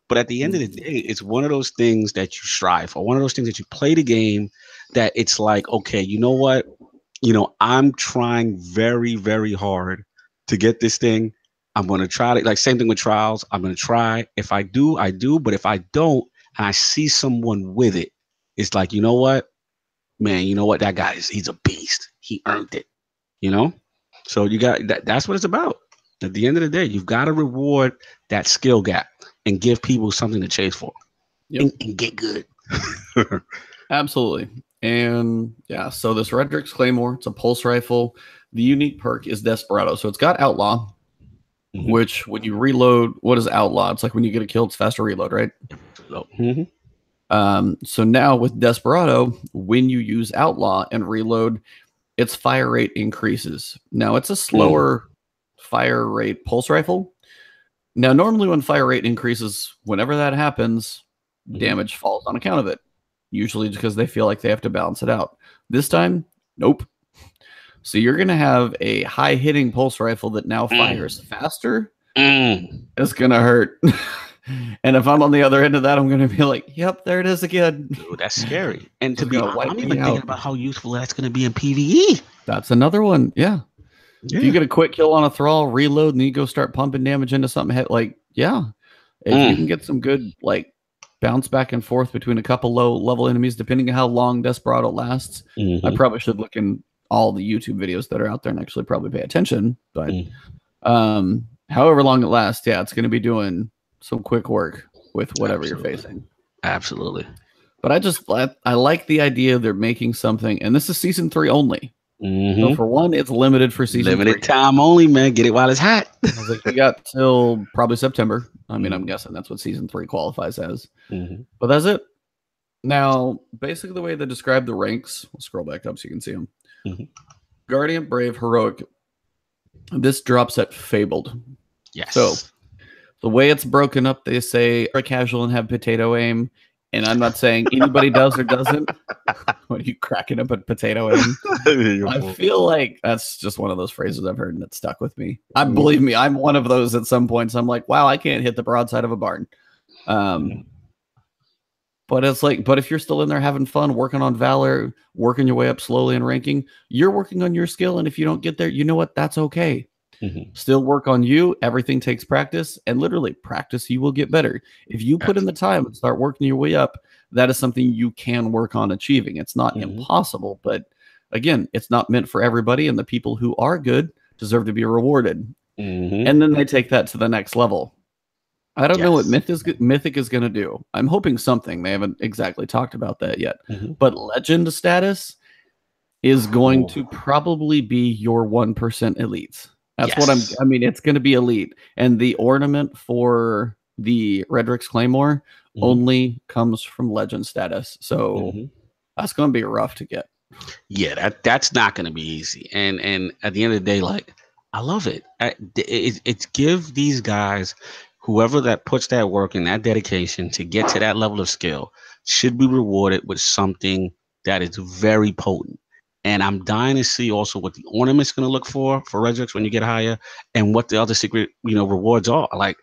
But at the end of the day, it's one of those things that you strive for. One of those things that you play the game that it's like, okay, you know what? I'm trying very, very hard to get this thing. I'm going to try it. Like same thing with trials. I'm going to try. If I do, I do. But if I don't, and I see someone with it, it's like, you know what, man, that guy he's a beast. He earned it, So you got that's what it's about. At the end of the day, you've got to reward that skill gap and give people something to chase for and get good. Absolutely. And yeah, so this Redrix Claymore, it's a pulse rifle. The unique perk is Desperado. So it's got Outlaw, which when you reload, what is Outlaw? It's like when you get a kill, it's faster reload, right? So now with Desperado, when you use Outlaw and reload, its fire rate increases. Now it's a slower fire rate pulse rifle. Now, normally when fire rate increases, whenever that happens, damage falls on account of it. Usually because they feel like they have to balance it out. This time, nope. So you're going to have a high hitting pulse rifle that now fires faster. It's going to hurt. And if I'm on the other end of that, I'm going to be like, yep, there it is again. Dude, that's scary. And to be honest, I'm even thinking about how useful that's going to be in PvE. That's another one. Yeah. If you get a quick kill on a thrall, reload, and you go start pumping damage into something, if you can get some good, bounce back and forth between a couple low level enemies, depending on how long Desperado lasts. I probably should look in all the YouTube videos that are out there and actually probably pay attention. But however long it lasts, it's going to be doing some quick work with whatever you're facing. Absolutely. But I like the idea they're making something, and this is season 3 only. So for one, it's limited for season 3. Limited time only, man. Get it while it's hot. We got till probably September. I mean, I'm guessing that's what season 3 qualifies as. But that's it. Now, basically the way they describe the ranks, we'll scroll back up so you can see them. Guardian, Brave, Heroic. This drops at Fabled. Yes. So the way it's broken up, they say are casual and have potato aim. And I'm not saying anybody does or doesn't. What are you cracking up at potato aim? I feel like that's just one of those phrases I've heard and it stuck with me. Believe me, I'm one of those at some points. I'm like, wow, I can't hit the broadside of a barn. But it's like, but if you're still in there having fun, working on Valor, working your way up slowly in ranking, you're working on your skill. And if you don't get there, you know what? That's okay. Still work on you. Everything takes practice, and literally practice, you will get better. If you put in the time and start working your way up, that is something you can work on achieving. It's not impossible, but again, it's not meant for everybody. And the people who are good deserve to be rewarded. And then they take that to the next level. I don't know what Yes. Mythic is going to do. I'm hoping something. They haven't exactly talked about that yet. Hmm. But Legend status is going Oh, to probably be your 1% elites. That's what yes. I mean, it's going to be elite. And the ornament for the Redrick's Claymore Hmm. only comes from Legend status. So Hmm. that's going to be rough to get. Yeah, that's not going to be easy. And at the end of the day, like I love it. It's give these guys, whoever that puts that work and that dedication to get to that level of skill, should be rewarded with something that is very potent. And I'm dying to see also what the ornament's going to look for Redrix when you get higher, and what the other secret rewards are. Like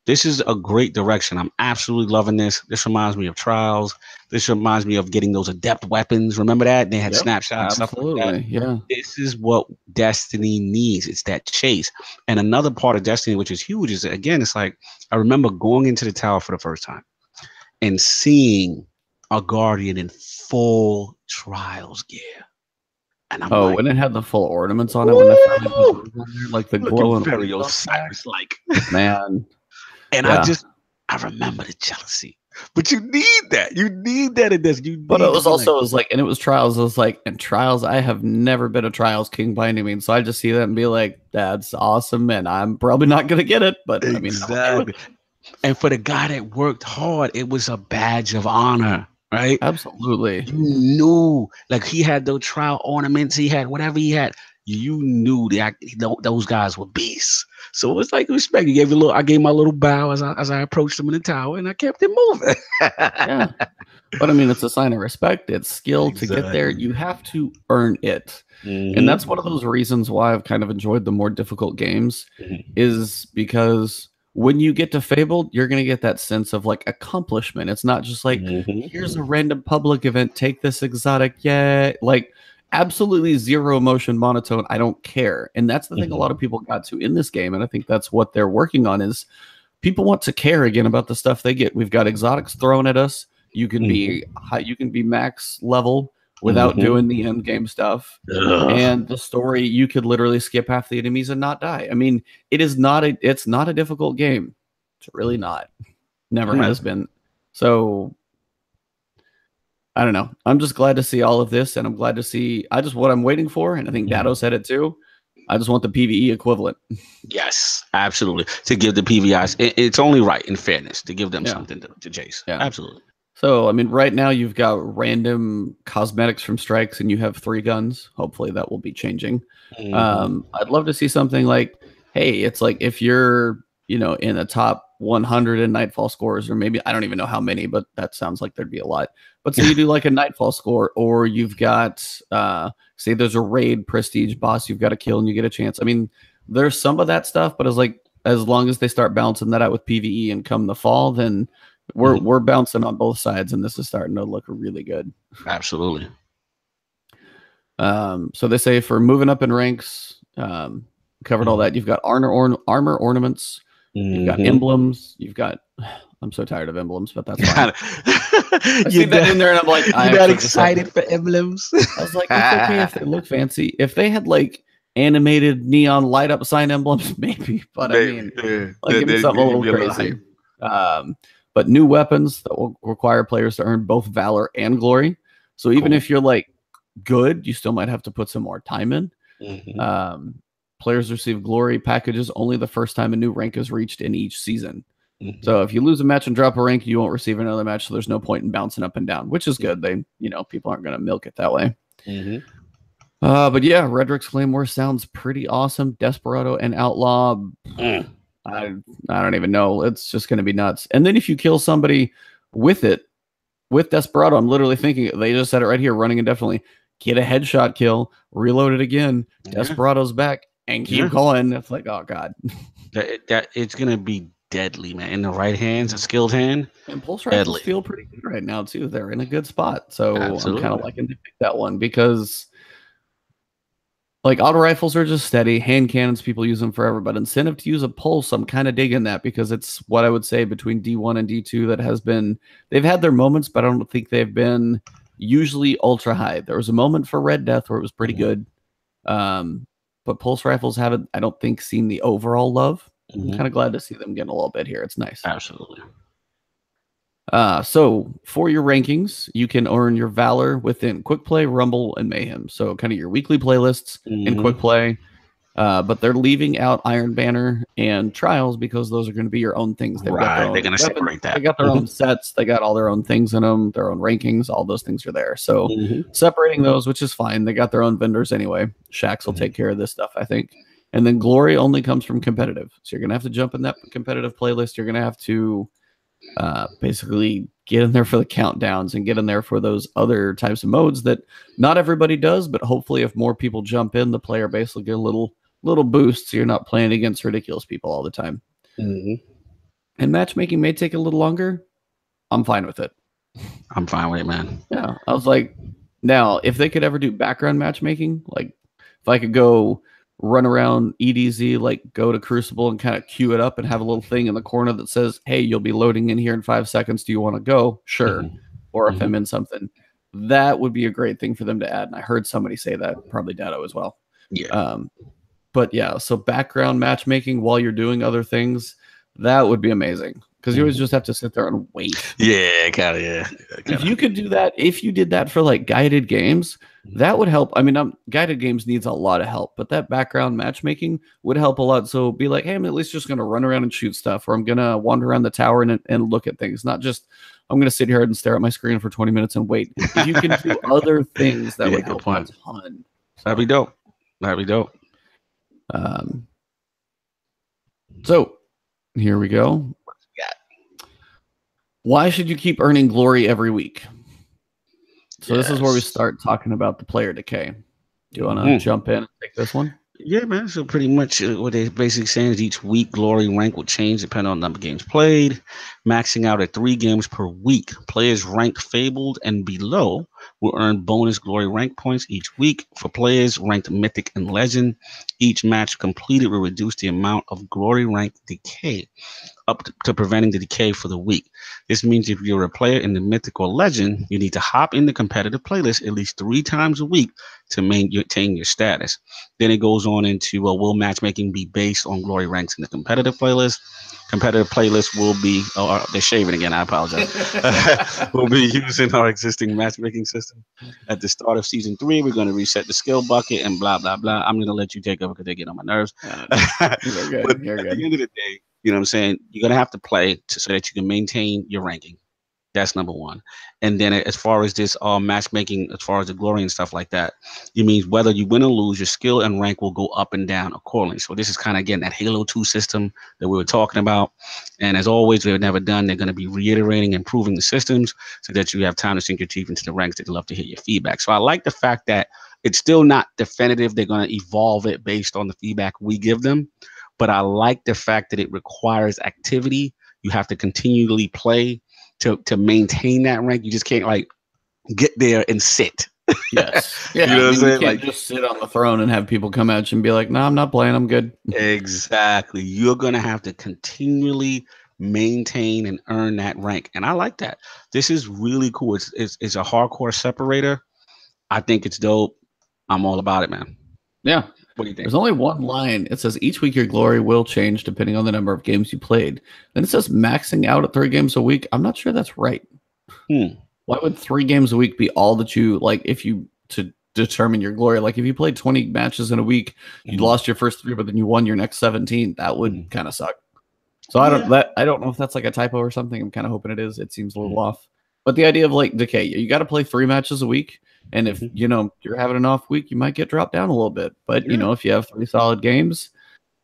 this is a great direction. I'm absolutely loving this. This reminds me of Trials. This reminds me of getting those adept weapons. Remember that? They had Yep, snapshot stuff like that. absolutely. Yeah. This is what Destiny needs. It's that chase. And another part of Destiny, which is huge, is that, again, it's like I remember going into the tower for the first time and seeing a Guardian in full Trials gear. And I'm Oh, like, when it had the full ornaments on it, when they finally put woo! those on there, like the Looking glowing very orbs on the back, Osiris like. man. And Yeah. I remember the jealousy. But you need that. You need that in this. You But it need to was be like, also, it was like, and it was Trials. It was like, and Trials, I have never been a Trials king by any means. So I just see that and be like, that's awesome. And I'm probably not going to get it. But I mean, I'm okay with exactly. it. And for the guy that worked hard, it was a badge of honor, right? Absolutely. You knew, like he had those trial ornaments, he had whatever he had. You knew that those guys were beasts. So it was like respect. You gave a little. I gave my little bow as I approached him in the tower, and I kept it moving. Yeah. But I mean, it's a sign of respect. It's skill to get there. Exactly. You have to earn it. And that's one of those reasons why I've kind of enjoyed the more difficult games, Hmm. is because when you get to Fabled, you're going to get that sense of like accomplishment. It's not just like, here's Hmm. a random public event, take this exotic, yeah. Like, absolutely zero emotion, monotone. I don't care. And that's the thing a lot of people got to in this game. And I think that's what they're working on, is people want to care again about the stuff they get. We've got exotics thrown at us. You can be high, you can be max level without Hmm. doing the end game stuff. Ugh. And the story, you could literally skip half the enemies and not die. I mean, it's not a difficult game. It's really not. Never Hmm. has been. So I don't know. I'm just glad to see all of this, and I'm glad to see what I'm waiting for, and I think Dado said it too. I just want the PvE equivalent. Yes, absolutely. To give the PVIs, it's only right in fairness to give them Yeah. something to chase. Yeah. Absolutely. So, I mean, right now you've got random cosmetics from strikes, and you have 3 guns. Hopefully, that will be changing. Hmm. I'd love to see something like, hey, it's like if you're, in the top 100 in Nightfall scores, or maybe I don't even know how many, but that sounds like there'd be a lot. But say you do like a Nightfall score, or you've got, say there's a raid prestige boss you've got to kill and you get a chance. I mean, there's some of that stuff, but as long as they start balancing that out with PvE and come the fall, then we're bouncing on both sides, and this is starting to look really good. Absolutely. So they say for moving up in ranks, covered all that. You've got armor ornaments, you've got emblems, you've got. I'm so tired of emblems, but that's fine. I see that in there, and I'm like, you're not excited for emblems. I was like, it's okay if they look fancy. If they had like animated neon light up sign emblems, maybe. But I mean, like give me something a little crazy. But new weapons that will require players to earn both valor and glory. So even if you're like good, you still might have to put some more time in. Players receive glory packages only the first time a new rank is reached in each season. So if you lose a match and drop a rank, you won't receive another match. So there's no point in bouncing up and down, which is good. People aren't going to milk it that way. But yeah, Redrick's Claymore sounds pretty awesome. Desperado and Outlaw, I don't even know. It's just going to be nuts. And then if you kill somebody with Desperado, I'm literally thinking, they just said it right here, running indefinitely. Get a headshot kill, reload it again. Desperado's back, and keep going. It's like, oh god, that it's gonna be deadly, man. In the right hands, a skilled hand. And pulse rifles feel pretty good right now too. They're in a good spot, so I'm kind of liking to pick that one, because like auto rifles are just steady. Hand cannons, people use them forever, but incentive to use a pulse, I'm kind of digging that, because it's what I would say between D1 and D2 that has been, they've had their moments, but I don't think they've been usually ultra high. There was a moment for Red Death where it was pretty good, but pulse rifles haven't, I don't think, seen the overall love. I'm kind of glad to see them getting a little bit here. It's nice. Absolutely. So for your rankings, you can earn your valor within Quick Play, Rumble, and Mayhem. So kind of your weekly playlists in Quick Play. But they're leaving out Iron Banner and Trials because those are going to be your own things. They've got their own They're going to separate that. They got their own sets. They got all their own things in them, their own rankings. All those things are there. So separating those, which is fine. They got their own vendors anyway. Shax will take care of this stuff, I think. And then Glory only comes from competitive. So you're going to have to jump in that competitive playlist. You're going to have to basically get in there for the countdowns and get in there for those other types of modes that not everybody does, but hopefully if more people jump in, the player base will get a little boost, so you're not playing against ridiculous people all the time. And matchmaking may take a little longer. I'm fine with it. I'm fine with it, man. Yeah, I was like, now if they could ever do background matchmaking, like if I could go run around EDZ, like go to Crucible and kind of queue it up and have a little thing in the corner that says, hey, you'll be loading in here in 5 seconds. Do you want to go? Sure. Or if I'm in something, that would be a great thing for them to add. And I heard somebody say that, probably Dado as well. Yeah. But yeah, so background matchmaking while you're doing other things, that would be amazing. Because you always just have to sit there and wait. Yeah, kind of, yeah. If you could do that, if you did that for like guided games, that would help. I mean, guided games needs a lot of help, but that background matchmaking would help a lot. So be like, hey, I'm at least just going to run around and shoot stuff, or I'm going to wander around the tower and look at things, not just I'm going to sit here and stare at my screen for 20 minutes and wait. If you can do other things, that would help a ton. That'd be dope. That'd be dope. So here we go. Why should you keep earning glory every week? So this is where we start talking about the player decay. Do you want to jump in and take this one? Yeah, man. So pretty much what they're basically saying is each week glory rank will change depending on the number of games played, maxing out at 3 games per week. Players ranked fabled and below will earn bonus glory rank points each week. For players ranked mythic and legend, each match completed will reduce the amount of glory rank decay up to preventing the decay for the week. This means if you're a player in the mythic or legend, you need to hop in the competitive playlist at least 3 times a week to maintain your status. Then it goes on into will matchmaking be based on glory ranks in the competitive playlist? Competitive playlist will be, they're shaving again, I apologize. We'll be using our existing matchmaking system. At the start of season 3, we're going to reset the skill bucket and blah, blah, blah. I'm going to let you take over because they get on my nerves. You're good. But at the end of the day, you know what I'm saying? You're going to have to play so that you can maintain your ranking. That's number one. And then as far as this matchmaking, as far as the glory and stuff like that, it means whether you win or lose, your skill and rank will go up and down accordingly. So this is kind of, again, that Halo 2 system that we were talking about. And as always, we've never done, they're going to be reiterating, improving the systems so that you have time to sink your teeth into the ranks. They'd love to hear your feedback. So I like the fact that it's still not definitive. They're going to evolve it based on the feedback we give them. But I like the fact that it requires activity. You have to continually play to maintain that rank. You just can't like get there and sit. Yes. Yeah. You know what I'm saying? You can't just sit on the throne and have people come at you and be like, no, I'm not playing. I'm good. Exactly. You're going to have to continually maintain and earn that rank. And I like that. This is really cool. It's a hardcore separator. I think it's dope. I'm all about it, man. Yeah. What do you think? There's only one line. It says each week your glory will change depending on the number of games you played. Then it says maxing out at 3 games a week. I'm not sure that's right. Why would 3 games a week be all that you like if you to determine your glory? Like if you played 20 matches in a week, you lost your first 3, but then you won your next 17. That would kind of suck. So I don't know if that's like a typo or something. I'm kind of hoping it is. It seems a little off. But the idea of like decay, you got to play 3 matches a week. And if, you're having an off week, you might get dropped down a little bit. But, if you have 3 solid games,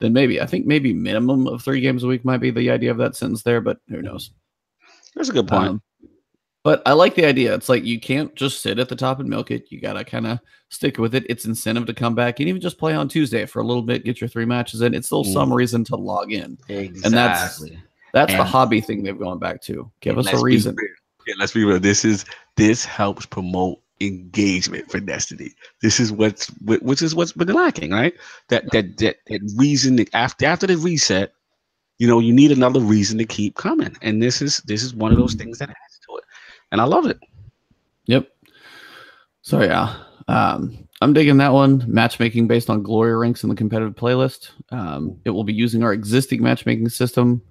then I think maybe minimum of 3 games a week might be the idea of that sentence there, but who knows? That's a good point. But I like the idea. It's like you can't just sit at the top and milk it. You got to kind of stick with it. It's incentive to come back and even just play on Tuesday for a little bit, get your 3 matches in. It's still some reason to log in. Exactly. And that's the hobby thing they've gone back to. Give us a reason. Let's be real. This helps promote engagement for Destiny. This is what's been lacking, right? That reason that after the reset, you need another reason to keep coming, and this is one of those things that adds to it, and I love it. Yep. So yeah, I'm digging that one. Matchmaking based on glory ranks in the competitive playlist. It will be using our existing matchmaking system.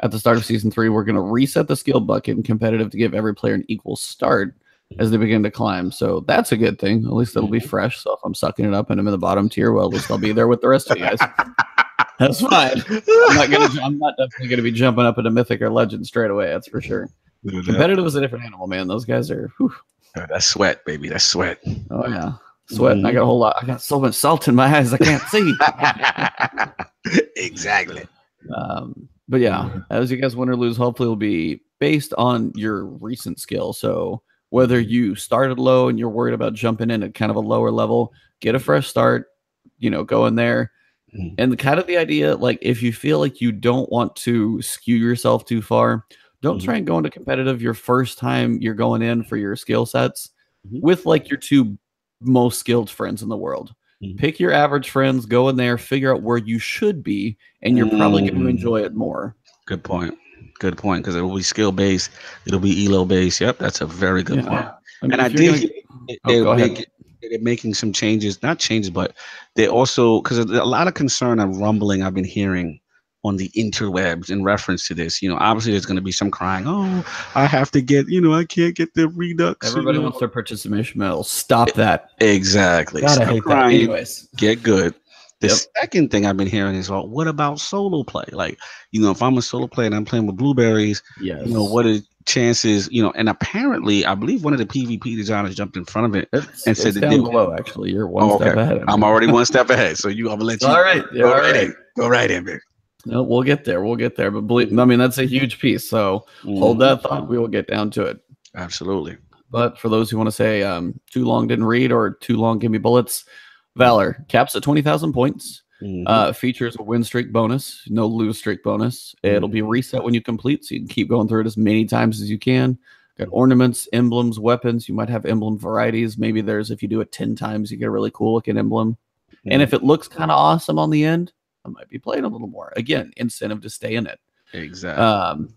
At the start of season 3, we're going to reset the skill bucket in competitive to give every player an equal start as they begin to climb. So that's a good thing. At least it'll be fresh. So if I'm sucking it up and I'm in the bottom tier, well, at least I'll be there with the rest of you guys. That's fine. I'm not definitely gonna be jumping up into Mythic or Legend straight away. That's for sure. Competitive is a different animal, man. Those guys are. Whew. That's sweat, baby. That's sweat. Oh yeah, sweat. And I got a whole lot. I got so much salt in my eyes I can't see. Exactly. But yeah, as you guys win or lose, hopefully it'll be based on your recent skill. So whether you started low and you're worried about jumping in at kind of a lower level, get a fresh start. Go in there. And kind of the idea, like if you feel like you don't want to skew yourself too far, don't try and go into competitive your first time you're going in for your skill sets with like your 2 most skilled friends in the world. Pick your average friends, go in there, figure out where you should be, and you're probably going to enjoy it more. Good point. Good point. Because it will be skill based, it'll be elo based. Yep, that's a very good point. I mean, and I did. They're making some changes, not changes, but they also, because a lot of concern and rumbling I've been hearing on the interwebs in reference to this. Obviously there's going to be some crying. Oh, I have to get, I can't get the redux. Everybody wants their participation medal. Stop that. Exactly. God, I hate crying. That. Anyways, get good. The second thing I've been hearing is, well, what about solo play? Like, if I'm a solo player and I'm playing with blueberries, what are chances? And apparently, I believe one of the PvP designers jumped in front of it and said that down below. Actually, you're one step ahead. I'm already one step ahead. So I'm gonna let you. All right, go right in, baby. No, we'll get there. But believe, that's a huge piece. So hold that thought. We will get down to it. Absolutely. But for those who want to say too long didn't read or too long give me bullets, Valor caps at 20,000 points. Features a win streak bonus, no lose streak bonus. It'll be reset when you complete, so you can keep going through it as many times as you can. Got ornaments, emblems, weapons. You might have emblem varieties. Maybe if you do it 10 times, you get a really cool looking emblem. And if it looks kind of awesome on the end, I might be playing a little more. Again, incentive to stay in it. Exactly.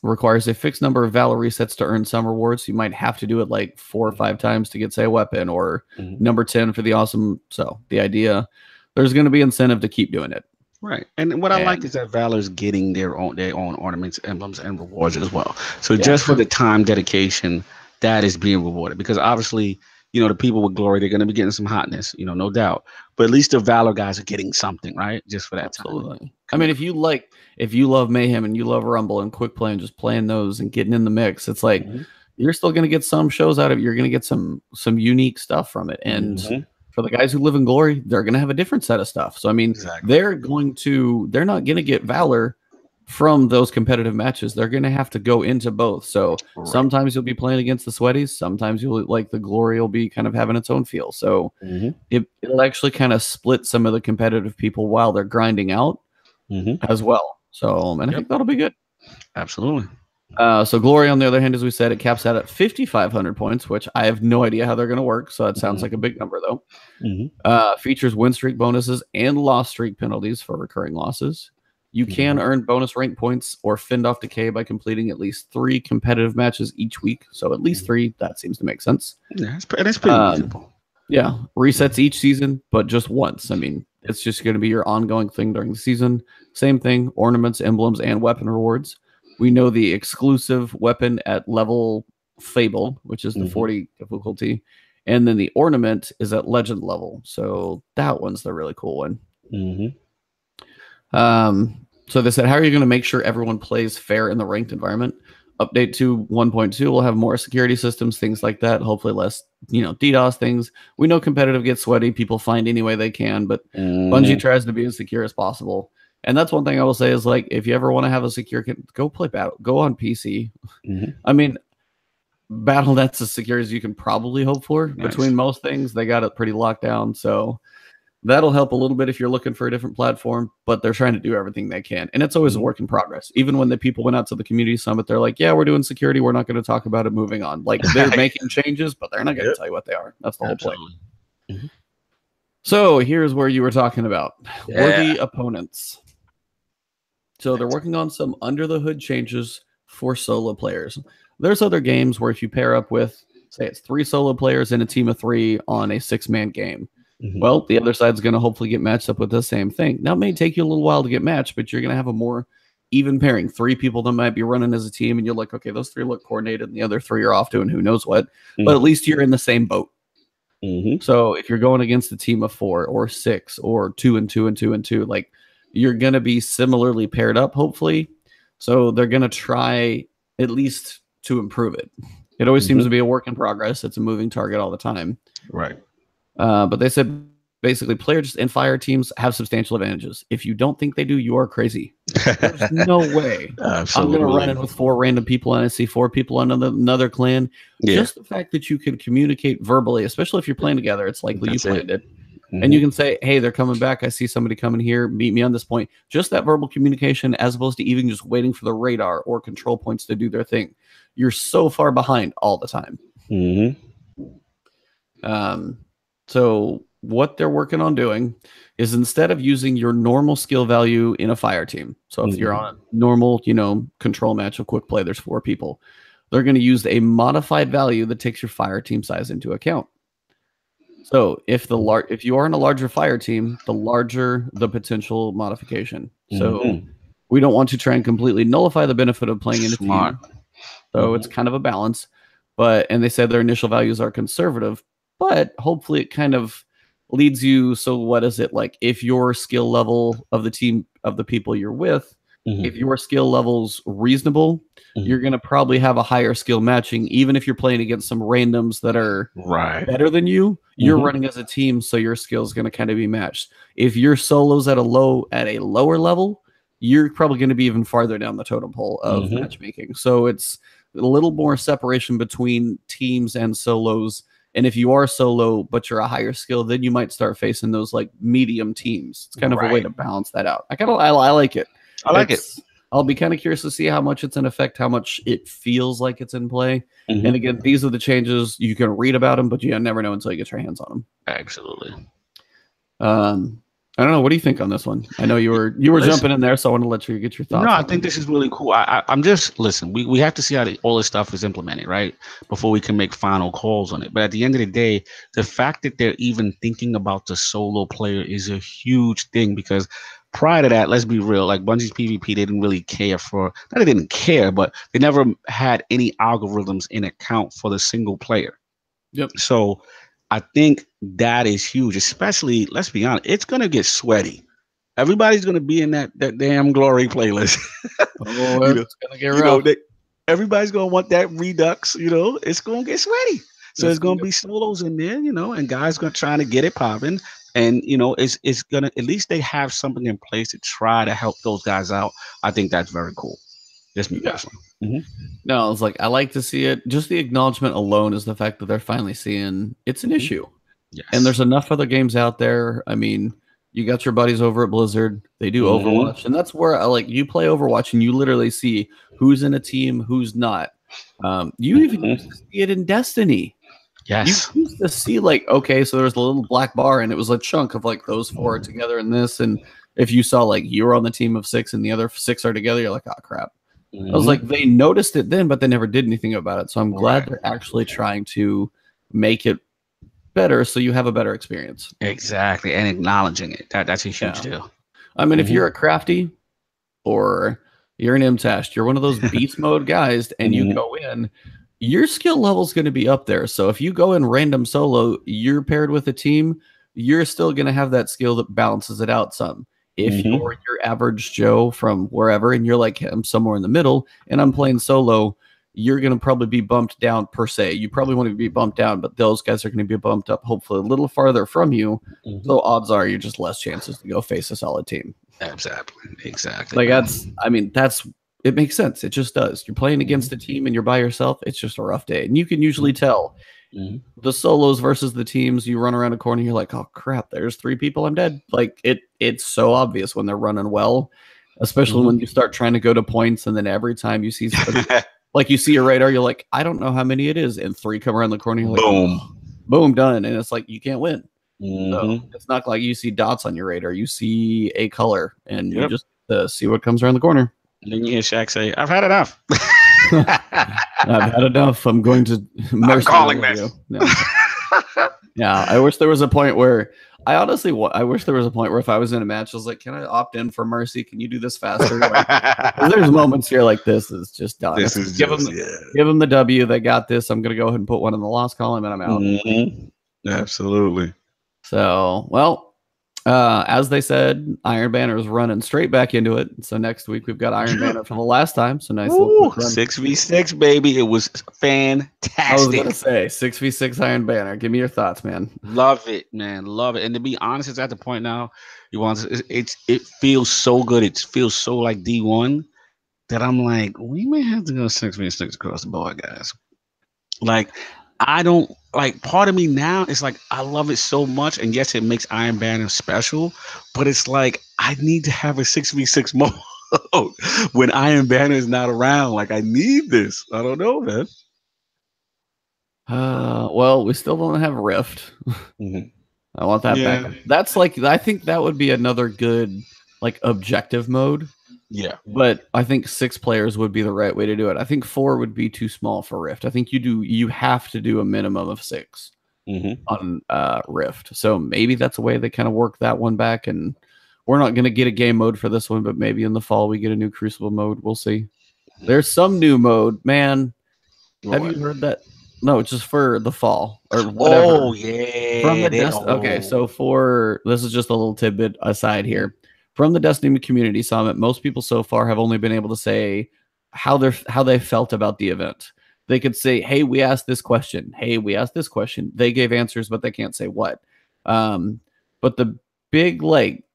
Requires a fixed number of Valor resets to earn some rewards. You might have to do it like 4 or 5 times to get, say, a weapon, or number 10 for the awesome. So the idea, there's going to be incentive to keep doing it. Right. And what I like is that Valor's getting their own ornaments, emblems, and rewards as well. So just for the time dedication, that is being rewarded. Because obviously, the people with glory, they're going to be getting some hotness, no doubt. But at least the Valor guys are getting something, right? Just for that time. I mean, if you love Mayhem and you love Rumble and Quick Play and just playing those and getting in the mix, it's like you're still going to get some shows out of it. You're going to get some unique stuff from it. And for the guys who live in glory, they're going to have a different set of stuff. So, I mean, they're not going to get Valor from those competitive matches. They're going to have to go into both. So sometimes you'll be playing against the sweaties. Sometimes the glory will be kind of having its own feel. So it'll actually kind of split some of the competitive people while they're grinding out as well. So, and I think that'll be good. Absolutely. So glory, on the other hand, as we said, it caps out at 5,500 points, which I have no idea how they're going to work. So that sounds like a big number, though. Features win streak bonuses and loss streak penalties for recurring losses. You can earn bonus rank points or fend off decay by completing at least 3 competitive matches each week. So at least 3, that seems to make sense. Yeah, that's pretty reasonable. Yeah, resets each season, but just once. I mean, it's just going to be your ongoing thing during the season. Same thing, ornaments, emblems, and weapon rewards. We know the exclusive weapon at level Fable, which is the 40 difficulty. And then the ornament is at legend level. So that one's the really cool one. So they said, how are you going to make sure everyone plays fair in the ranked environment? Update to 1.2 will have more security systems, things like that. Hopefully less, DDoS things. We know competitive gets sweaty. People find any way they can, but Bungie tries to be as secure as possible. And that's one thing I will say is, like, if you ever want to have a secure, go play Battle. Go on PC. I mean, Battle.net's as secure as you can probably hope for. Between most things, they got it pretty locked down. So that'll help a little bit if you're looking for a different platform, but they're trying to do everything they can. And it's always a work in progress. Even when the people went out to the community summit, they're like, yeah, we're doing security. We're not going to talk about it, moving on. Like, they're making changes, but they're not going to tell you what they are. That's the whole point. So here's where you were talking about worthy opponents. So they're working on some under the hood changes for solo players. There's other games where if you pair up with say it's 3 solo players and a team of 3 on a 6-man game. Mhm. Well, the other side's going to hopefully get matched up with the same thing. Now, it may take you a little while to get matched, but you're going to have a more even pairing. 3 people that might be running as a team, and you're like, okay, those 3 look coordinated, and the other 3 are off doing who knows what. But at least you're in the same boat. So if you're going against a team of 4 or 6 or 2 and 2 and 2 and 2, like you're going to be similarly paired up, hopefully. So they're going to try at least to improve it. It always seems to be a work in progress. It's a moving target all the time. Right. But they said basically players and fire teams have substantial advantages. If you don't think they do, you are crazy. There's no way I'm going to run in with 4 random people and I see 4 people on another clan. Just the fact that you can communicate verbally, especially if you're playing together, it's likely you planned it. And you can say, hey, they're coming back. I see somebody coming here. Meet me on this point. Just that verbal communication as opposed to even just waiting for the radar or control points to do their thing. You're so far behind all the time. So what they're working on doing is instead of using your normal skill value in a fire team. So if you're on a normal, control match of quick play, there's 4 people. They're going to use a modified value that takes your fire team size into account. So if you are in a larger fire team, the larger the potential modification. So we don't want to try and completely nullify the benefit of playing in a team. So it's kind of a balance. And they said their initial values are conservative, but hopefully it kind of leads you. So what is it like? If your skill level of the team of the people you're with, if your skill level's reasonable, you're going to probably have a higher skill matching, even if you're playing against some randoms that are better than you. You're running as a team, so your skill is going to kind of be matched. If your solo's at a lower level, you're probably going to be even farther down the totem pole of matchmaking. So it's a little more separation between teams and solos. And if you are solo, but you're a higher skill, then you might start facing those like medium teams. It's kind of a way to balance that out. I like it. I like it. I'll be kind of curious to see how much it's in effect, how much it feels like it's in play. And again, these are the changes. You can read about them, but you never know until you get your hands on them. Absolutely. I don't know. What do you think on this one? I know you were jumping in there, so I want to let you get your thoughts. No, I think this is really cool. I'm just listen. We have to see how all this stuff is implemented, right, before we can make final calls on it. But at the end of the day, the fact that they're even thinking about the solo player is a huge thing because prior to that, let's be real, like Bungie's PvP, they didn't really care for. Not they didn't care, but they never had any algorithms in account for the single player. Yep. So I think that is huge, especially, let's be honest, it's going to get sweaty. Everybody's going to be in that damn glory playlist. It's going to get rough. Everybody's going to want that redux, it's going to get sweaty. So it's going to be solos in there, and guys going to try to get it popping. And, it's going to, at least they have something in place to try to help those guys out. I think that's very cool. Just me personally. No, it's like I like to see it. Just the acknowledgement alone is the fact that they're finally seeing it's an issue. Yes. And there's enough other games out there. I mean, you got your buddies over at Blizzard. They do Overwatch, and that's where you play Overwatch and you literally see who's in a team, who's not. You even used to see it in Destiny. Yes. You used to see okay, so there's a little black bar and it was a chunk of those 4 are together in this. And if you saw you were on the team of 6 and the other 6 are together, you're like, oh crap. I was like, they noticed it then, but they never did anything about it. So I'm glad they're actually trying to make it better so you have a better experience. Exactly. And acknowledging it. That's a huge deal. I mean, if you're a crafty or you're an MTAST, you're one of those beast mode guys and you go in, your skill level is going to be up there. So if you go in random solo, you're paired with a team, you're still going to have that skill that balances it out some. If you're your average Joe from wherever and you're like I'm somewhere in the middle and I'm playing solo, you're going to probably be bumped down per se. You probably want to be bumped down, but those guys are going to be bumped up hopefully a little farther from you. So odds are you're just less chances to go face a solid team. Exactly. It makes sense. It just does. You're playing against a team and you're by yourself. It's just a rough day. And you can usually tell the solos versus the teams. You run around a corner, you're like, oh crap, there's 3 people, I'm dead. It's so obvious when they're running well, especially when you start trying to go to points. And then every time you see you see your radar, you're like, I don't know how many it is. And 3 come around the corner, you're like, boom, done. And it's like, you can't win. So it's not like you see dots on your radar. You see a color and you just see what comes around the corner. And then you hear Shaq say, I've had enough. I've had enough. I'm going to I'm calling this. you. No. Yeah, I wish there was a point where I wish there was a point where if I was in a match, I was like, "Can I opt in for Mercy? Can you do this faster?" Like, there's moments here like this is just done. Give them the W. They got this. I'm gonna go ahead and put one in the loss column, and I'm out. Mm-hmm. Absolutely. So, well, as they said, Iron Banner is running straight back into it. So next week we've got Iron Banner for the last time. So nice little 6v6, baby. It was fantastic. I was gonna say 6v6 Iron Banner. Give me your thoughts, man. Love it, man. Love it. And to be honest, it's at the point now. It feels so good. It feels so like D1 that I'm like, we may have to go 6v6 across the board, guys. Like, I don't like, part of me now is like, I love it so much. And yes, it makes Iron Banner special, but it's like, I need to have a 6v6 mode when Iron Banner is not around. Like, I need this. I don't know, man. Well, we still don't have Rift. Mm-hmm. I want that back. That's like, I think that would be another good, like, objective mode. Yeah. But I think 6 players would be the right way to do it. I think 4 would be too small for Rift. I think you have to do a minimum of 6 on Rift. So maybe that's a way they kind of work that one back. And we're not going to get a game mode for this one, but maybe in the fall we get a new Crucible mode. We'll see. There's some new mode, man. Have you heard that? No, just for the fall or whatever. Oh yeah. From the okay, so this is just a little tidbit aside here. From the Destiny Community Summit, most people so far have only been able to say how they felt about the event. They could say, "Hey, we asked this question. Hey, we asked this question." They gave answers, but they can't say what. But the big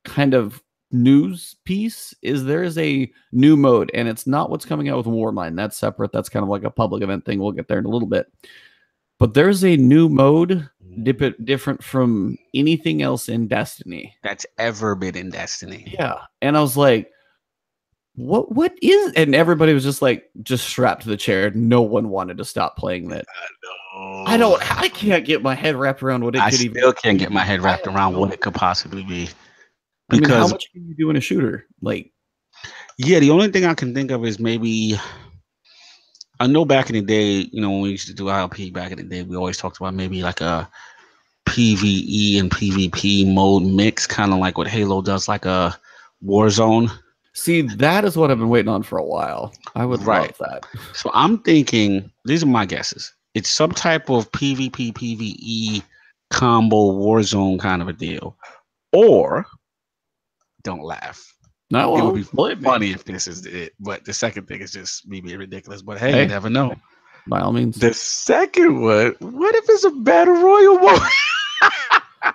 kind of news piece is there is a new mode, and it's not what's coming out with Warmind. That's separate. That's kind of like a public event thing. We'll get there in a little bit. But there's a new mode different from anything else in Destiny that's ever been in Destiny. Yeah. And I was like, what is, and everybody was just strapped to the chair. No one wanted to stop playing that. I can't get my head wrapped around what it could even. I still can't get my head wrapped around what it could possibly be. Because how much can you do in a shooter? Yeah, the only thing I can think of is maybe, I know back in the day, when we used to do ILP back in the day, we always talked about maybe like a PvE and PvP mode mix, kind of like what Halo does, like a Warzone. See, that is what I've been waiting on for a while. I would love that. So I'm thinking, these are my guesses. It's some type of PvP, PvE combo Warzone kind of a deal. Or, don't laugh. No, it would be funny if this is it. But the second thing is just me being ridiculous. But hey, you never know. By all means. The second one, what if it's a battle royal mode?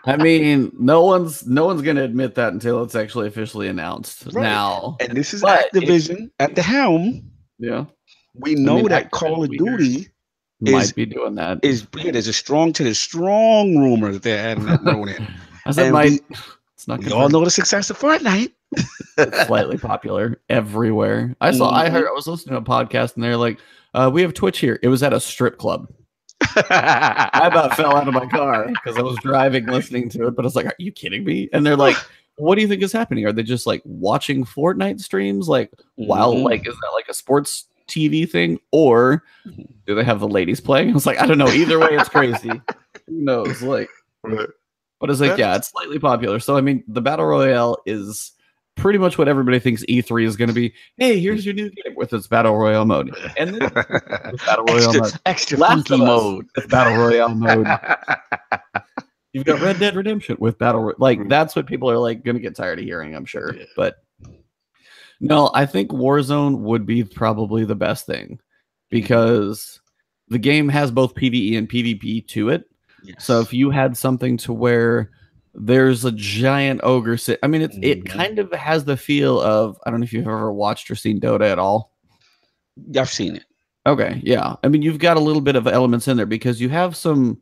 I mean, no one's gonna admit that until it's actually officially announced. Now, and this is Activision at the helm. Yeah, we know that Call of Duty might be doing that. There's a strong rumor that they're adding that mode in. It's not. We all know the success of Fortnite. It's slightly popular everywhere. I was listening to a podcast and they're like, we have Twitch here. It was at a strip club. I about fell out of my car because I was driving listening to it, but I was like, are you kidding me? And they're like, what do you think is happening? Are they just watching Fortnite streams? While is that like a sports TV thing? Or do they have the ladies playing? I was like, I don't know. Either way, it's crazy. Who knows? But it's it's slightly popular. So I mean, the Battle Royale is pretty much what everybody thinks E3 is going to be. Hey, here's your new game with its Battle Royale mode. And then Battle Royale mode. Extra funky mode. Battle Royale mode. You've got Red Dead Redemption with Battle Royale. That's what people are going to get tired of hearing, I'm sure. Yeah. But no, I think Warzone would be probably the best thing because the game has both PvE and PvP to it. Yes. So if you had something to where there's a giant ogre it kind of has the feel of, I don't know if you've ever watched or seen Dota at all. I've seen it. Okay, yeah. I mean, you've got a little bit of elements in there because you have some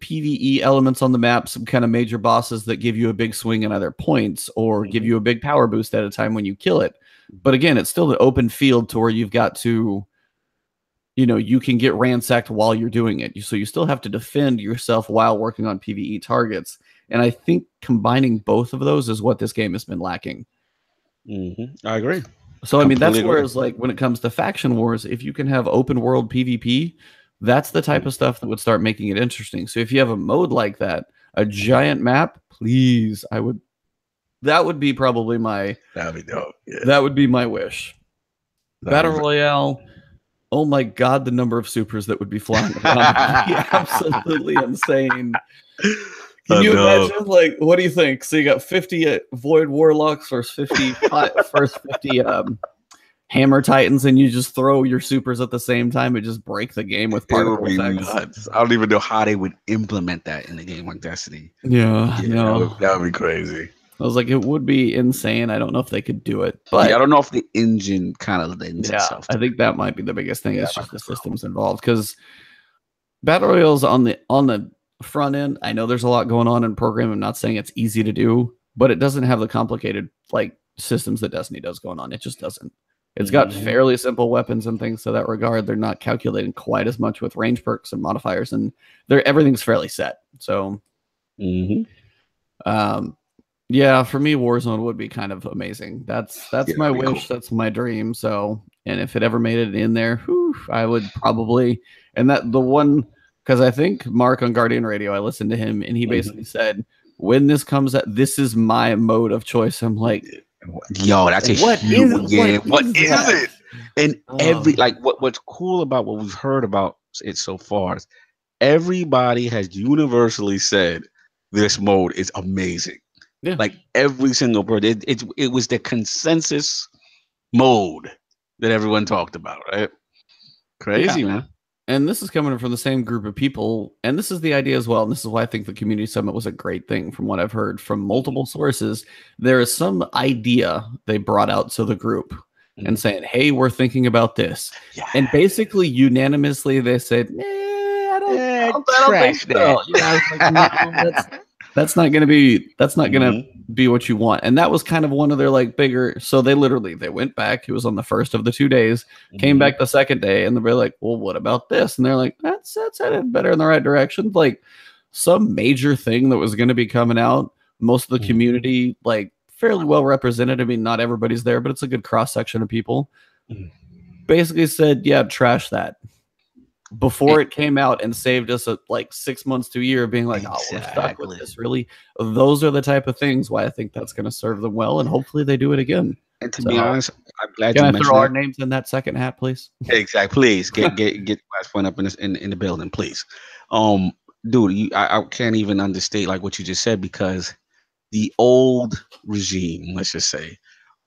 PvE elements on the map, some kind of major bosses that give you a big swing in either points or give you a big power boost at a time when you kill it. But again, it's still the open field to where you've got to, you can get ransacked while you're doing it. So you still have to defend yourself while working on PvE targets. And I think combining both of those is what this game has been lacking. I agree. So I mean, that's Completely where agree. it's like when it comes to faction wars, if you can have open world PvP, that's the type of stuff that would start making it interesting. So if you have a mode like that, a giant map, please, I would. That would be probably my. That'd be dope. Yeah. That would be my wish. Battle That'd Royale. Oh my god, the number of supers that would be flying around would be absolutely insane. Can you imagine? Like, what do you think? So you got 50 Void Warlocks versus 50 Hammer Titans, and you just throw your supers at the same time and just break the game with particle effects. nuts. I don't even know how they would implement that in a game like Destiny. Yeah, no. That would be crazy. I was like, it would be insane. I don't know if they could do it, but I don't know if the engine kind of lends itself. I think that might be the biggest thing. It's just the systems involved, because Battle Royale's on the front end. I know there's a lot going on in program. I'm not saying it's easy to do, but it doesn't have the complicated like systems that Destiny does going on. It just doesn't. It's got fairly simple weapons and things to that regard. They're not calculating quite as much with range perks and modifiers, and everything's fairly set. So, yeah, for me, Warzone would be kind of amazing. That's my wish. Cool. That's my dream. So, and if it ever made it in there, I would probably. And that the one, because I think Mark on Guardian Radio, I listened to him, and he basically said, when this comes out, this is my mode of choice. I'm like, yo, that's a huge game. What is it? And what's cool about what we've heard about it so far is everybody has universally said this mode is amazing. Yeah. Like every single person, it was the consensus mode that everyone talked about, right? Crazy, man. And this is coming from the same group of people, and this is the idea as well. And this is why I think the community summit was a great thing. From what I've heard from multiple sources, there is some idea they brought out to the group and saying, "Hey, we're thinking about this," and basically unanimously they said, I don't think so. Like, that's not going to be what you want. And that was kind of one of their like bigger. So they went back. It was on the first of the 2 days, came back the second day, and they were like, well, what about this? And they're like, that's headed better in the right direction. Like some major thing that was going to be coming out. Most of the community, like fairly well represented. I mean, not everybody's there, but it's a good cross section of people. Basically said, yeah, trash that. Before it came out and saved us like 6 months to a year of being like, oh, we're stuck with this. Really, those are the type of things why I think that's going to serve them well, and hopefully they do it again. And to be honest, I'm glad you throw our names in that second hat, please. Exactly, please get FLASHPOINT up in the building, please. Dude, I can't even understate like what you just said, because the old regime, let's just say,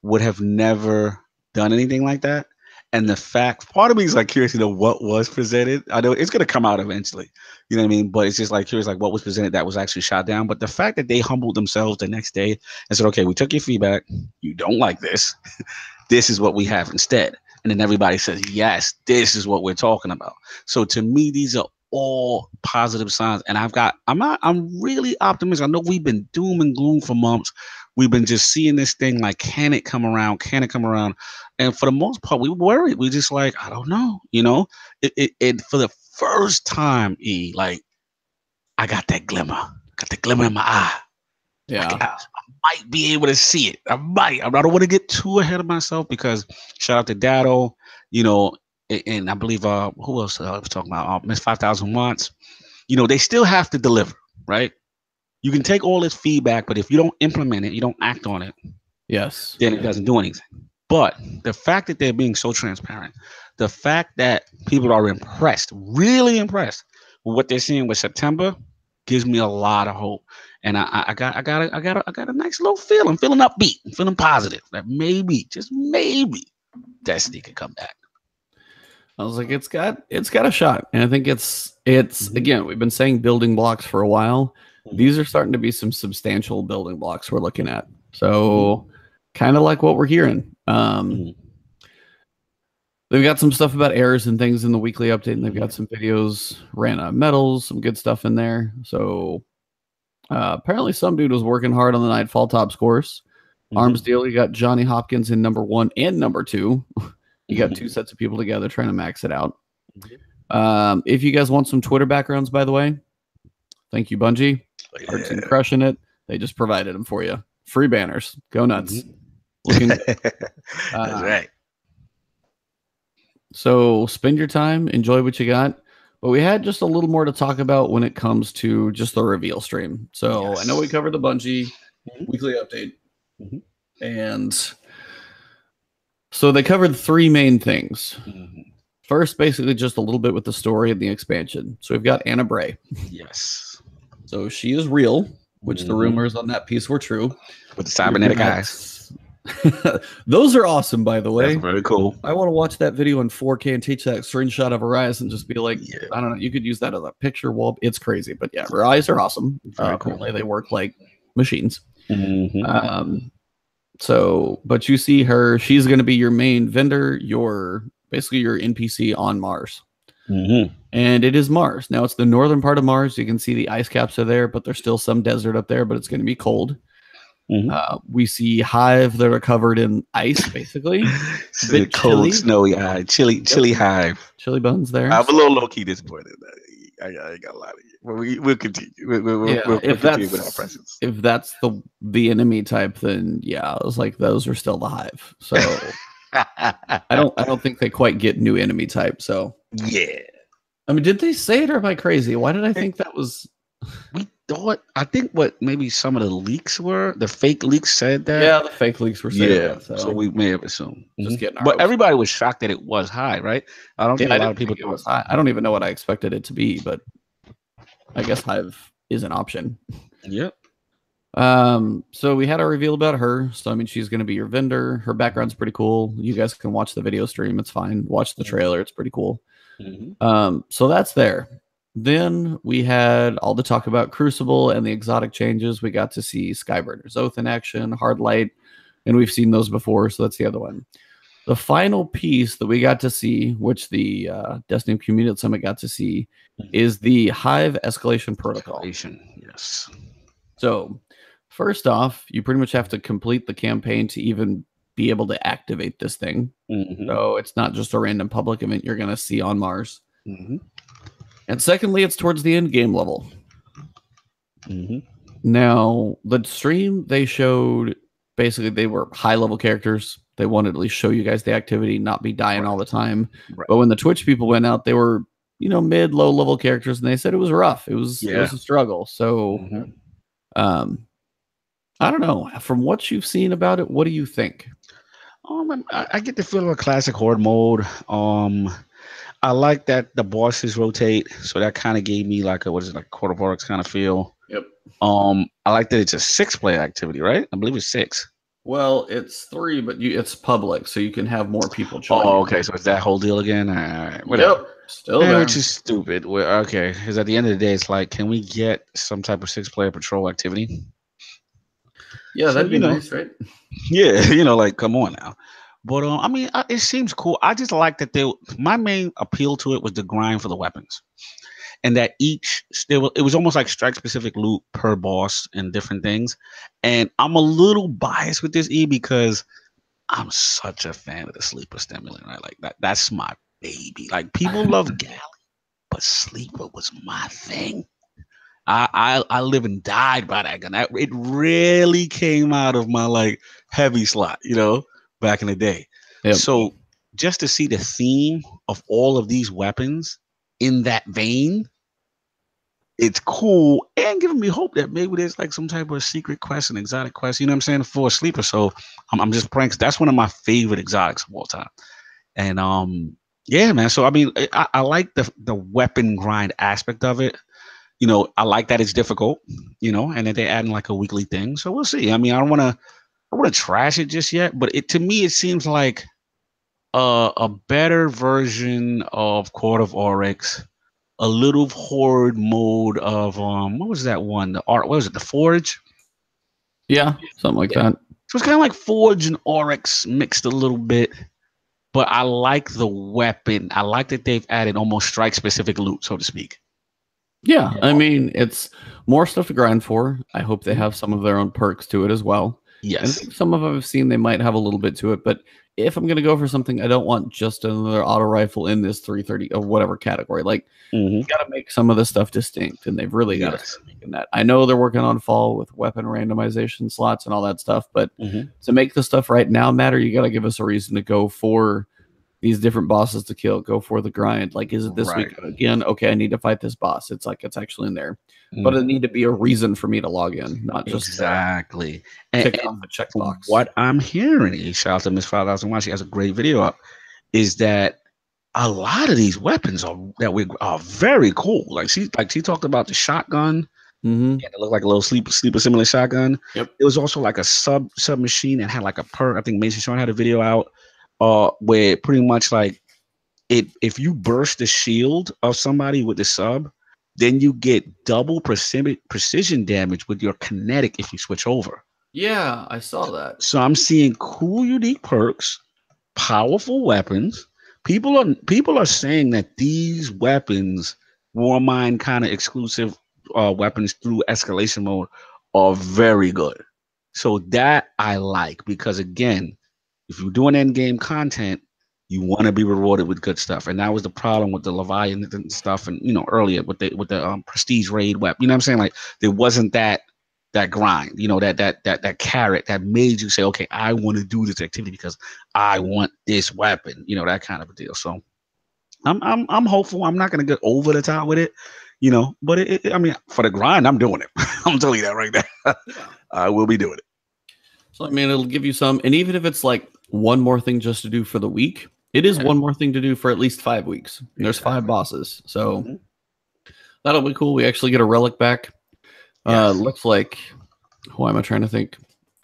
would have never done anything like that. And the fact, part of me is like curious to know what was presented. I know it's going to come out eventually, you know what I mean? But it's just like curious, like what was presented that was actually shot down. But the fact that they humbled themselves the next day and said, okay, we took your feedback. You don't like this. This is what we have instead. And then everybody says, yes, this is what we're talking about. So to me, these are all positive signs. And I'm really optimistic. I know we've been doom and gloom for months. We've been just seeing this thing like, can it come around? Can it come around? And for the most part, we were worried. We just like, I don't know, you know. It for the first time, like I got that glimmer in my eye. Yeah, I might be able to see it. I don't want to get too ahead of myself, because shout out to Dado, you know, and I believe who else I was talking about? Miss 5,000 Watts. You know, they still have to deliver, right? You can take all this feedback, but if you don't implement it, you don't act on it. Yes, then it doesn't do anything. But the fact that they're being so transparent, the fact that people are impressed, really impressed with what they're seeing with September, gives me a lot of hope. And I got a nice little feel. I'm feeling upbeat. I'm feeling positive that maybe, just maybe, Destiny could come back. I was like, it's got a shot. And I think it's again, we've been saying building blocks for a while. These are starting to be some substantial building blocks we're looking at. So kind of like what we're hearing. They've got some stuff about errors and things in the weekly update, and they've got some videos, ran out of metals, some good stuff in there. So apparently some dude was working hard on the Nightfall top scores. Arms deal, you got Johnny Hopkins in number 1 and number 2. You got 2 sets of people together trying to max it out. If you guys want some Twitter backgrounds, by the way, thank you, Bungie. Art's crushing it. They just provided them for you. Free banners. Go nuts. Looking good. That's right. So spend your time, enjoy what you got. But we had just a little more to talk about when it comes to just the reveal stream. So I know we Yes. covered the Bungie Mhm. weekly update. Mhm. And so they covered three main things. Mhm. First, basically just a little bit with the story and the expansion. So we've got Anna Bray. Yes. So she is real, which the Mhm. rumors on that piece were true. With the We've cybernetic got- eyes. Those are awesome, by the way. That's very cool. I want to watch that video in 4K and teach that screenshot of her eyes and just be like, Yeah. I don't know, you could use that as a picture wall. It's crazy, but yeah, her eyes are awesome. Very cool. Apparently, they work like machines. Mhm. So, but you see her; she's going to be your main vendor, basically your NPC on Mars. Mhm. And it is Mars. Now it's the northern part of Mars. You can see the ice caps are there, but there's still some desert up there, but it's going to be cold. Mhm. We see hive that are covered in ice, basically. It's A a bit cold, chilly. snowy eye, chilly hive. Chili bones there. I'm a little low key disappointed. I ain't got a lot of it. But we'll continue. We'll continue with our presence. If that's the enemy type, then yeah, I was like, those are still the hive. So I don't think they quite get new enemy type. So Yeah. I mean, did they say it or am I crazy? Why did I think that was? We thought, I think what maybe some of the leaks were, the fake leaks said that. Yeah, the fake leaks were saying Yeah, that. so we may have assumed. Just getting our But hopes everybody was shocked that it was high, right? I don't think a lot of people it was high. I don't even know what I expected it to be, but I guess hive is an option. Yep. So we had a reveal about her. So I mean, she's going to be your vendor. Her background's pretty cool. You guys can watch the video stream. It's fine. Watch the trailer. It's pretty cool. So that's there. Then we had all the talk about Crucible and the exotic changes. We got to see Skyburner's Oath in action, Hardlight, and we've seen those before. So that's the other one. The final piece that we got to see, which the Destiny Community Summit got to see, is the Hive Escalation Protocol. Yes. So first off, you pretty much have to complete the campaign to even be able to activate this thing. So it's not just a random public event you're going to see on Mars. And secondly, it's towards the end game level. Now, the stream, they showed, basically, they were high-level characters. They wanted to at least show you guys the activity, not be dying all the time. But when the Twitch people went out, they were, mid, low-level characters, and they said it was rough. It was a struggle. So, I don't know. From what you've seen about it, what do you think? I get the feel of a classic horde mode. I like that the bosses rotate, so that kind of gave me like a Court of Oryx kind of feel. Yep. I like that it's a 6-player activity, right? I believe it's 6. Well, it's 3, but it's public, so you can have more people join. Oh, okay. So it's that whole deal again. All right, whatever. Yep. Still there. Which is stupid. Okay, because at the end of the day, it's like, can we get some type of 6-player patrol activity? Yeah, that'd be nice, right? Yeah, like, come on now. But I mean, it seems cool. I just like that my main appeal to it was the grind for the weapons, and that it was almost like strike specific loot per boss and different things. And I'm a little biased with this because I'm such a fan of the sleeper stimulant, right? Like that's my baby. Like, people love Galley, but sleeper was my thing. I live and died by that gun. It really came out of my like heavy slot, back in the day. Yep. So just to see the theme of all of these weapons in that vein, it's cool and giving me hope that maybe there's like some type of secret quest, an exotic quest, you know what I'm saying, for a sleeper. So I'm just praying, 'cause that's one of my favorite exotics of all time. And yeah, man. So I mean, I like the weapon grind aspect of it. I like that it's difficult, and that they're adding like a weekly thing. So we'll see. I mean, I don't want to trash it just yet, but to me, it seems like a better version of Court of Oryx, a little horde mode of what was that one? What was it? The Forge? Yeah, something like that. So it's kind of like Forge and Oryx mixed a little bit, but I like the weapon. I like that they've added almost strike specific loot, so to speak. Yeah, I mean, it's more stuff to grind for. I hope they have some of their own perks to it as well. Yes. And some of them I've seen they might have a little bit to it, but if I'm gonna go for something, I don't want just another auto rifle in this 330 or whatever category. Like, you got to make some of this stuff distinct, and they've really got to start making that. I know they're working on fall with weapon randomization slots and all that stuff, but to make the stuff right now matter, you got to give us a reason to go for these different bosses to kill, go for the grind. Like, is it this week again? Okay, I need to fight this boss. It's like it's actually in there, but it need to be a reason for me to log in, not just tick off a checkbox. What I'm hearing, shout out to Miss 5001, she has a great video up, is that a lot of these weapons are very cool. Like she talked about the shotgun. Yeah, it looked like a little sleeper similar shotgun. Yep. It was also like a submachine and had like a perk. I think Mason Sean had a video out where pretty much like if you burst the shield of somebody with the sub, then you get double precision damage with your kinetic if you switch over. Yeah, I saw that. So I'm seeing cool, unique perks, powerful weapons. People are saying that these weapons, Warmind kind of exclusive weapons through escalation mode, are very good. So that I like, because again, if you're doing end game content, you want to be rewarded with good stuff, and that was the problem with the Leviathan stuff, and earlier with the prestige raid weapon. You know what I'm saying? Like there wasn't that grind, that carrot that made you say, okay, I want to do this activity because I want this weapon, that kind of a deal. So I'm hopeful. I'm not gonna get over the top with it, but I mean, for the grind, I'm doing it. I'm telling you that right now. I will be doing it. So I mean, it'll give you some, and even if it's like one more thing just to do for the week, it is one more thing to do for at least 5 weeks. And there's 5 bosses, so that'll be cool. We actually get a relic back. Looks like, who am I trying to think?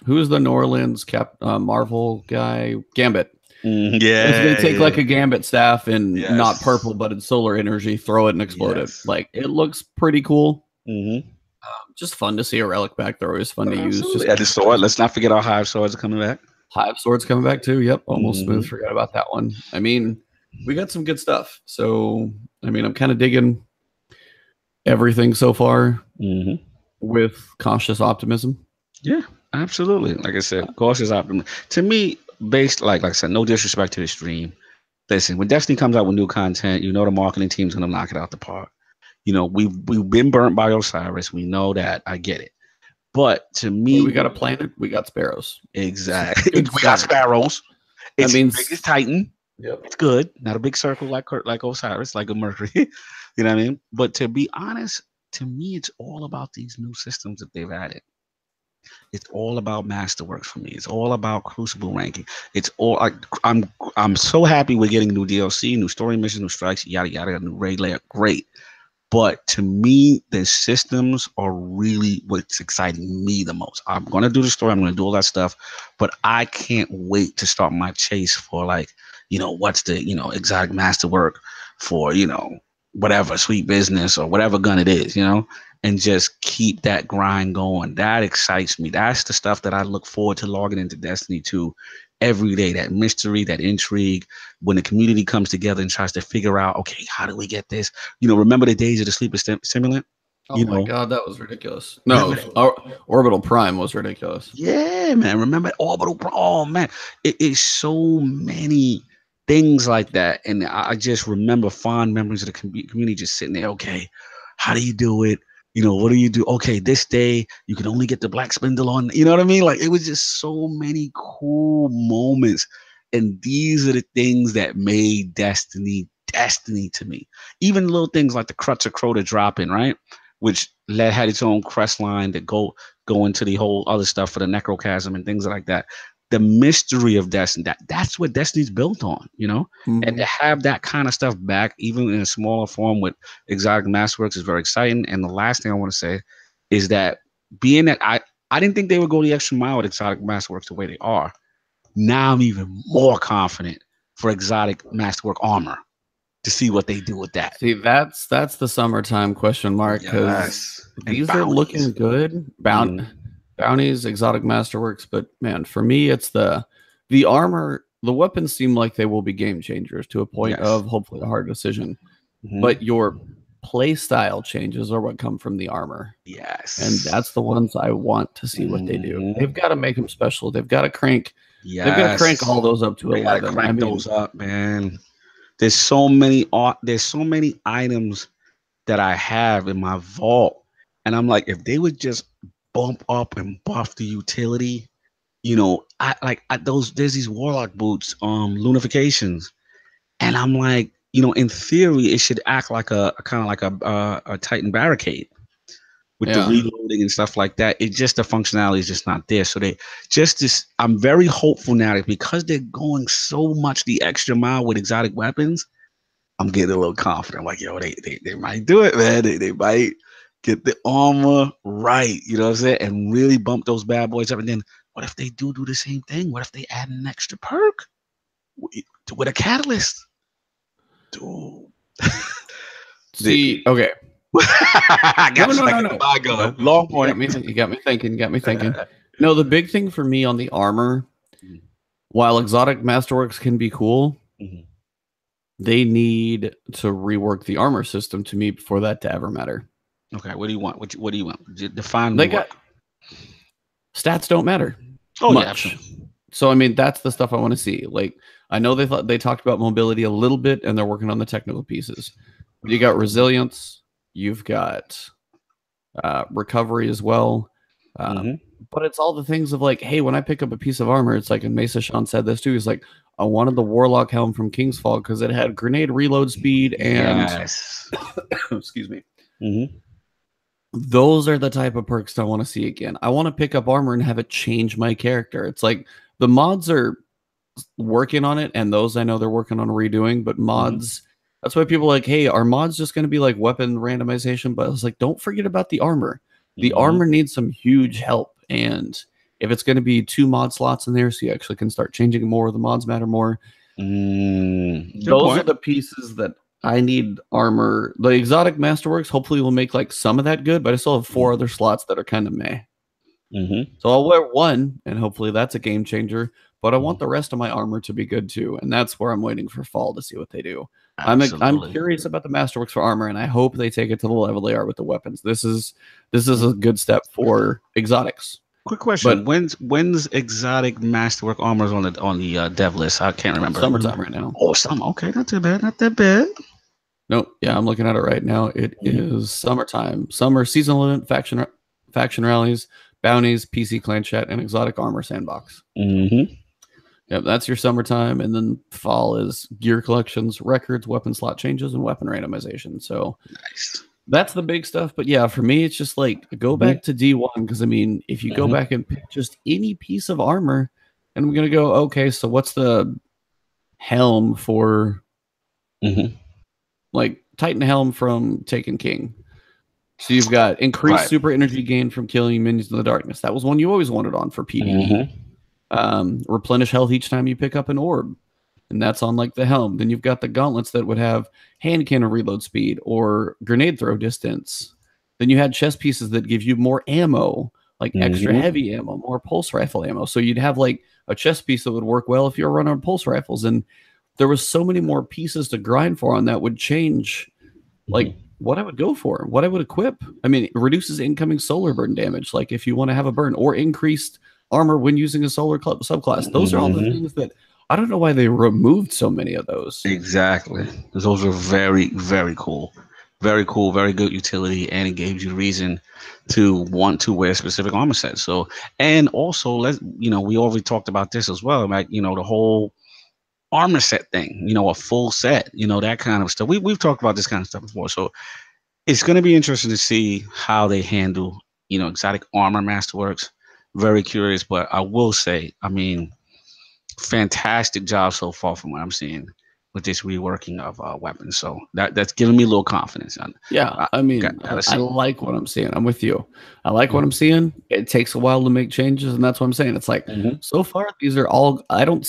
Who is the New Orleans Marvel guy? Gambit. Yeah, it's gonna take like a Gambit staff and not purple, but it's solar energy. Throw it and explode it. Like it looks pretty cool. Just fun to see a relic back. They're always fun to use. Just the sword. Let's not forget our Hive swords are coming back. Hive swords coming back too. Yep, almost smooth. Forgot about that one. I mean, we got some good stuff. So I mean, I'm kind of digging everything so far. With cautious optimism. Yeah, absolutely. Like I said, cautious optimism. To me, based like I said, no disrespect to the stream. Listen, when Destiny comes out with new content, the marketing team's gonna knock it out the park. We've been burnt by Osiris. We know that. I get it. But to me, we got a planet. We got sparrows. Exactly. We got sparrows. That means biggest Titan. Yep. It's good. Not a big circle like Osiris, like a Mercury. You know what I mean? But to be honest, to me, it's all about these new systems that they've added. It's all about Masterworks for me. It's all about Crucible ranking. It's all I'm so happy we're getting new DLC, new story missions, new strikes, yada yada, new raid layer. Great. But to me, the systems are really what's exciting me the most. I'm gonna do the story, I'm gonna do all that stuff, but I can't wait to start my chase for what's the exotic masterwork for whatever sweet business or whatever gun it is, and just keep that grind going. That excites me. That's the stuff that I look forward to logging into Destiny 2 every day. That mystery, that intrigue, when the community comes together and tries to figure out, okay, how do we get this? Remember the days of the sleeper stimulant? Oh my God, that was ridiculous. No, Orbital Prime was ridiculous. Yeah, man. Remember Orbital Prime? Oh, man. It is so many things like that. And I just remember fond memories of the community just sitting there. Okay, how do you do it? What do you do? Okay, this day you can only get the black spindle on. You know what I mean? Like it was just so many cool moments. And these are the things that made Destiny to me. Even little things like the Crutch of Crota dropping, right? Which had its own crest line that go into the whole other stuff for the Necrochasm and things like that. The mystery of Destiny, that's what Destiny's built on, and to have that kind of stuff back, even in a smaller form with Exotic Masterworks, is very exciting. And the last thing I want to say is that being that I didn't think they would go the extra mile with Exotic Masterworks the way they are. Now I'm even more confident for Exotic Masterwork armor to see what they do with that. See, that's the summertime question mark, because these are looking good. Bounties, Exotic Masterworks, but man, for me, it's the armor. The weapons seem like they will be game changers to a point of hopefully a hard decision. But your play style changes are what come from the armor. Yes, and that's the ones I want to see what they do. They've got to make them special. They've got to crank They've got to crank all Yes. those up to They gotta 11. I crank mean, those up, man. There's so many items that I have in my vault. And I'm like, if they would just bump up and buff the utility, there's these warlock boots, lunifications. And I'm like, in theory, it should act like a kind of like a Titan barricade with the yeah. reloading and stuff like that. It just, the functionality is just not there. So they just this. I'm very hopeful now that because they're going so much the extra mile with exotic weapons, I'm getting a little confident. Like, yo, they might do it, man. They might get the armor right. You know what I'm saying? And really bump those bad boys up. And then what if they do the same thing? What if they add an extra perk with a catalyst? Dude. See, okay. I got No. Long point. You got me thinking. No, the big thing for me on the armor, while exotic Masterworks can be cool, they need to rework the armor system to me for that to ever matter. Okay, what do you want? What do you want? Define. They got stats don't matter. Oh much. yeah. So I mean, that's the stuff I want to see. Like, I know they talked about mobility a little bit, and they're working on the technical pieces. You got resilience. You've got recovery as well. But it's all the things of like, hey, when I pick up a piece of armor, it's like, and Mesa Sean said this too. He's like, I wanted the Warlock helm from King's Fall because it had grenade reload speed and excuse me. Those are the type of perks I want to see again. I want to pick up armor and have it change my character. It's like the mods are working on it, and those I know they're working on redoing, but mods. That's why people are like, hey, are mods just going to be like weapon randomization? But I was like, don't forget about the armor. The armor needs some huge help. And if it's going to be 2 mod slots in there, so you actually can start changing more, the mods matter more. Those are the pieces that I need armor. The exotic Masterworks hopefully will make like some of that good, but I still have 4 other slots that are kind of meh. So I'll wear 1, and hopefully that's a game changer. But I want the rest of my armor to be good too, and that's where I'm waiting for fall to see what they do. I'm curious about the Masterworks for armor, and I hope they take it to the level they are with the weapons. This is a good step for exotics. Quick question: when's exotic Masterwork armors on the dev list? I can't remember. Summertime right now. Oh, summer. Okay, not too bad. Not that bad. Nope. Yeah, I'm looking at it right now. It is summertime. Summer seasonal event, faction rallies, bounties, PC clan chat, and exotic armor sandbox. Yep, that's your summertime, and then fall is gear collections, records, weapon slot changes, and weapon randomization. So that's the big stuff. But yeah, for me, it's just like go back to D1, because I mean, if you go back and pick just any piece of armor, and I'm gonna go, okay, so what's the helm for like Titan helm from Taken King? So you've got increased super energy gain from killing minions in the darkness. That was one you always wanted on for PvE. Replenish health each time you pick up an orb, and that's on like the helm. Then you've got the gauntlets that would have hand cannon reload speed or grenade throw distance. Then you had chest pieces that give you more ammo, like extra heavy ammo, more pulse rifle ammo. So you'd have like a chest piece that would work well if you're running pulse rifles. And there was so many more pieces to grind for on that would change like what I would go for, what I would equip. I mean, it reduces incoming solar burn damage, like if you want to have a burn, or increased armor when using a solar subclass. Those are all the things that I don't know why they removed so many of those. Exactly. Those are very, very cool. Very cool, very good utility, and it gave you reason to want to wear specific armor sets. So, and also, we already talked about this as well, like, the whole armor set thing, a full set, that kind of stuff. We've talked about this kind of stuff before. So it's going to be interesting to see how they handle, exotic armor Masterworks. Very curious, but I will say, I mean, fantastic job so far from what I'm seeing with this reworking of weapons. So that's giving me a little confidence. Yeah, I mean, I like what I'm seeing. I'm with you. I like what I'm seeing. It takes a while to make changes, and that's what I'm saying. It's like, so far, these are all, I don't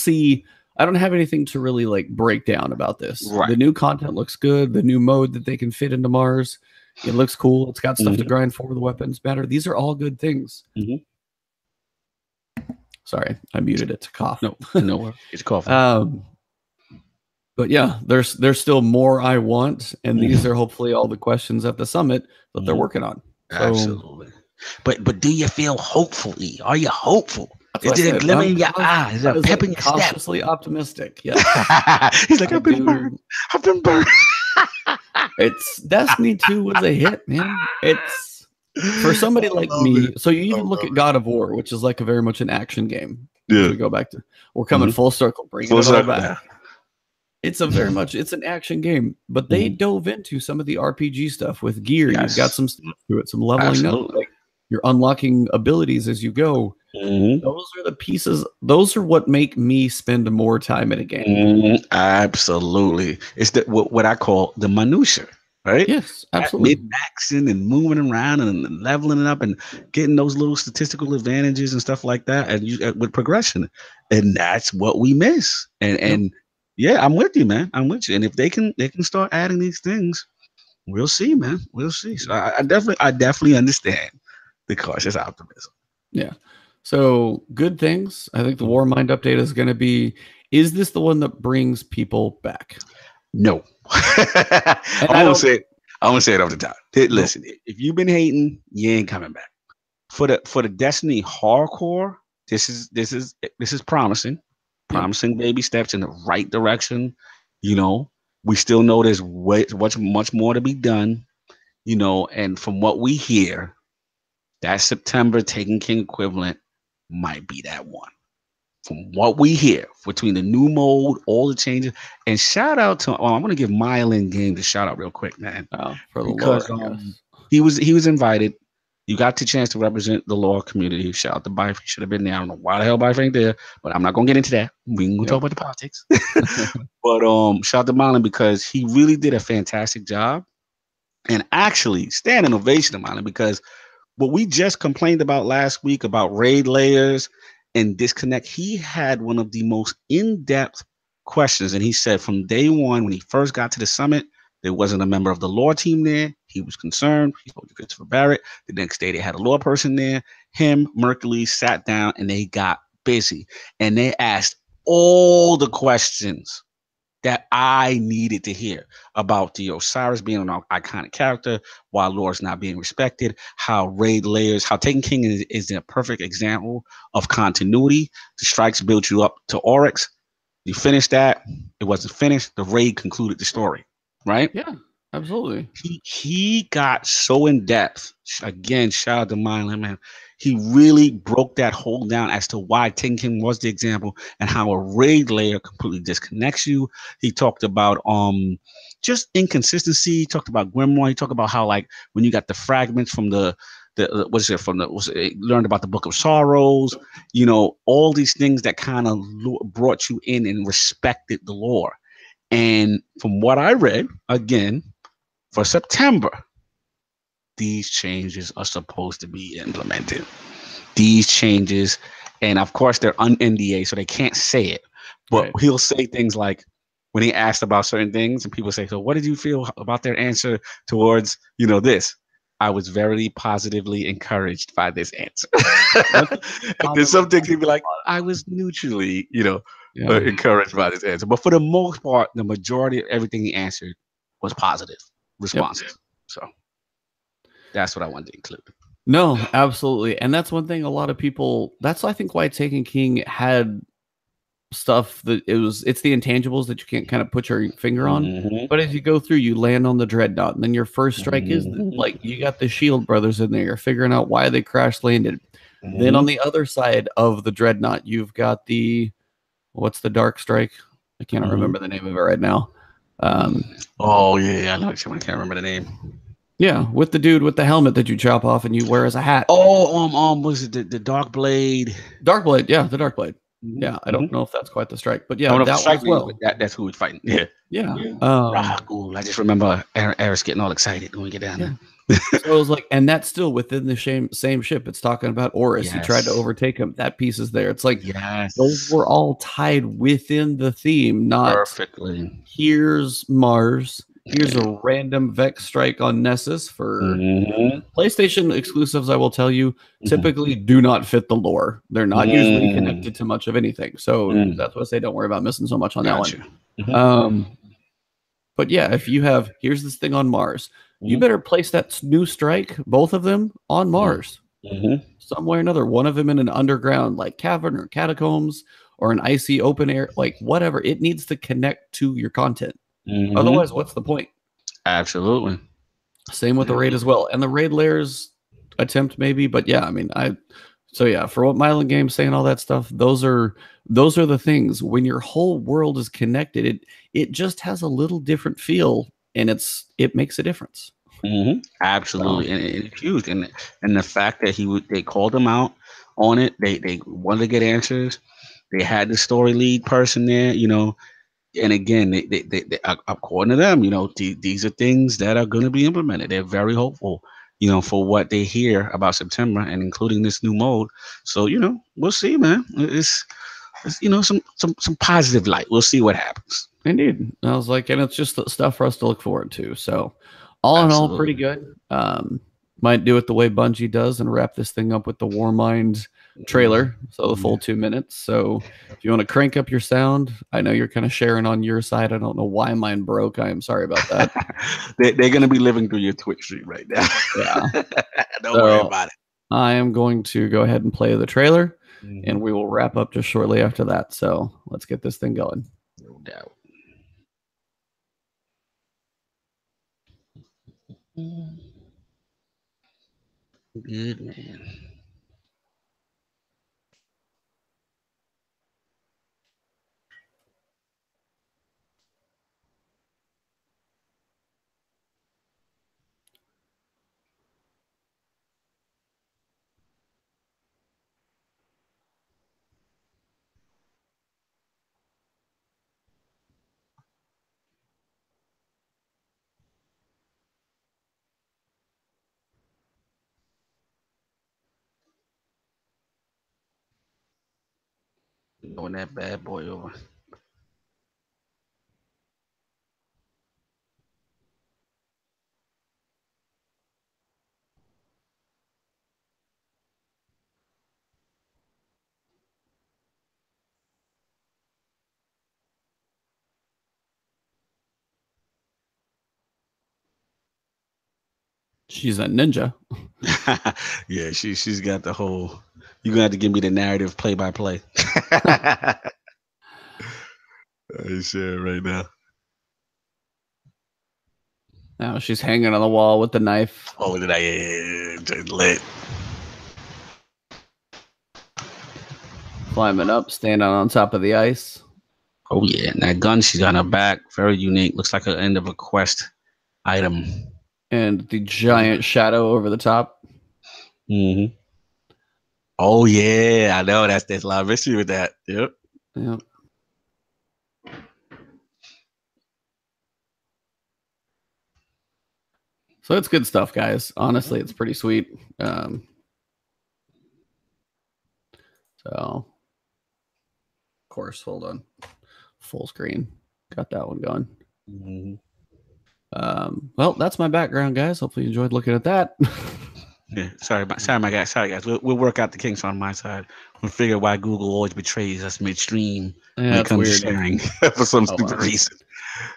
have anything to really like break down about this. Right. The new content looks good. The new mode that they can fit into Mars, it looks cool. It's got stuff to grind for. The weapons matter. These are all good things. Sorry, I muted it to cough. No, it's coughing. But yeah, there's still more I want, and these are hopefully all the questions at the summit that they're working on. So, absolutely. But do you feel hopeful, E? Are you hopeful? That's Is what I there a said. glimmer in your eye? Is there I a was pep in your step? cautiously optimistic. Yeah, He's like, I I've been do. burned. I've been burned. It's Destiny 2 was a hit, man. It's for somebody I like love me. it. So you I even look love at it. God of War, which is like a very much an action game. As Yeah. we go back to, we're coming full circle, bringing Full it all circle back. now. It's a very much it's an action game, but they dove into some of the RPG stuff with gear. You've got Yes. some stuff to it, some leveling up. Absolutely. Like you're unlocking abilities as you go. Those are the pieces. Those are what make me spend more time in a game. Absolutely. It's what I call the minutia, right? Yes, That absolutely. mid-maxing and moving around and leveling it up and getting those little statistical advantages and stuff like that, and with progression, and that's what we miss. And yeah, I'm with you, man. I'm with you. And if they can start adding these things, we'll see, man. We'll see. So I definitely understand the cautious optimism. Yeah. So good things. I think the Warmind update is going to be. Is this the one that brings people back? No. I'm gonna say it off the top. Listen, if you've been hating, you ain't coming back. For the Destiny hardcore, this is promising. Promising baby steps in the right direction. You know, we still know there's much more to be done. You know, and from what we hear, that September Taken King equivalent might be that one. From what we hear, between the new mode, all the changes, and shout out to I'm gonna give Myelin Games a shout out real quick, man. For the Because lore, he was invited. You got the chance to represent the lore community. Shout out to Bife. He should have been there. I don't know why the hell Bife ain't there, but I'm not gonna get into that. We can talk about the politics. But shout out to Myelin because he really did a fantastic job. And actually, stand an ovation to Myelin because what we just complained about last week about raid layers and disconnect, he had one of the most in-depth questions. And he said from day one, when he first got to the summit, there wasn't a member of the lore team there. He was concerned. He spoke to Christopher Barrett. The next day, they had a lore person there. Him, Mercury sat down and they got busy. And they asked all the questions that I needed to hear about the Osiris being an iconic character, while lore's not being respected, how raid layers, how Taken King is a perfect example of continuity. The strikes built you up to Oryx. You finished that. It wasn't finished. The raid concluded the story, right? Yeah, absolutely. He got so in depth. Again, shout out to Myelin, man. He really broke that hole down as to why Taken King was the example and how a raid layer completely disconnects you. He talked about just inconsistency. He talked about Grimoire. He talked about how like when you got the fragments from learned about the Book of Sorrows, you know, all these things that kind of brought you in and respected the lore. And from what I read, again, for September, these changes are supposed to be implemented. These changes, and of course they're un-NDA, so they can't say it. But he'll say things like, when he asked about certain things, and people say, "So, what did you feel about their answer towards, you know, this?" I was very positively encouraged by this answer. And there's some things he'd be like, "I was neutrally, you know, encouraged by this answer." But for the most part, the majority of everything he answered was positive responses. So that's what I wanted to include. No, absolutely. And that's one thing a lot of people, that's I think why Taken King had stuff that it's the intangibles that you can't kind of put your finger on. But as you go through, you land on the Dreadnought, and then your first strike is like you got the Shield brothers in there. You're figuring out why they crash landed. Then on the other side of the Dreadnought, you've got what's the Dark Strike? I can't remember the name of it right now. Oh yeah, I know. I can't remember the name. Yeah, with the dude with the helmet that you chop off and you wear as a hat. Oh, was it the Dark Blade? Dark Blade, yeah, the Dark Blade. Yeah, I don't know if that's quite the strike, but yeah, that strike as well. That's who was fighting. Yeah. I just remember Eris getting all excited when we get down there. So it was like, and that's still within the same ship. It's talking about Horus. He tried to overtake him. That piece is there. It's like those were all tied within the theme, not perfectly. Here's Mars. Here's a random Vex strike on Nessus for PlayStation exclusives. I will tell you, typically do not fit the lore. They're not usually connected to much of anything. So that's what I say. Don't worry about missing so much on that one. But yeah, if you here's this thing on Mars, you better place that new strike, both of them, on Mars. some way or another. One of them in an underground like cavern or catacombs, or an icy open air, like whatever. It needs to connect to your content. Otherwise, what's the point? Absolutely. Same with the raid as well. And the raid layers attempt maybe, but yeah, I mean, so yeah, for what Mylan Game's saying, all that stuff, those are the things. When your whole world is connected, it just has a little different feel, and it makes a difference. Absolutely, and it's huge. And the fact that they called him out on it, they wanted to get answers. They had the story lead person there, and again, they according to them, these are things that are going to be implemented. They're very hopeful, for what they hear about September and including this new mode. So, we'll see, man. It's some positive light. We'll see what happens. Indeed. I was like, and it's just the stuff for us to look forward to. So all in all, pretty good. Might do it the way Bungie does and wrap this thing up with the Warmind trailer. So the full 2 minutes. So if you want to crank up your sound, I know you're kind of sharing on your side. I don't know why mine broke. I am sorry about that. They're going to be living through your Twitch stream right now. Yeah. Don't worry about it. I am going to go ahead and play the trailer, and we will wrap up just shortly after that. So let's get this thing going. No doubt. Good, man. Going that bad boy over. She's a ninja. Yeah, she's got the whole. You're gonna have to give me the narrative play by play. I share right now. Now she's hanging on the wall with the knife. Oh, did I just lit? Climbing up, standing on top of the ice. Oh yeah, and that gun she's got on her back, very unique. Looks like an end of a quest item. And the giant shadow over the top. Oh yeah, I know that's a lot of mystery with that. Yep. So it's good stuff, guys. Honestly, it's pretty sweet. So, of course, hold on. Full screen. Got that one going. Well, that's my background, guys. Hopefully you enjoyed looking at that. Yeah, sorry, my guys. Sorry, guys. We'll work out the kinks on my side. We'll figure why Google always betrays us midstream when it comes to sharing for some stupid reason.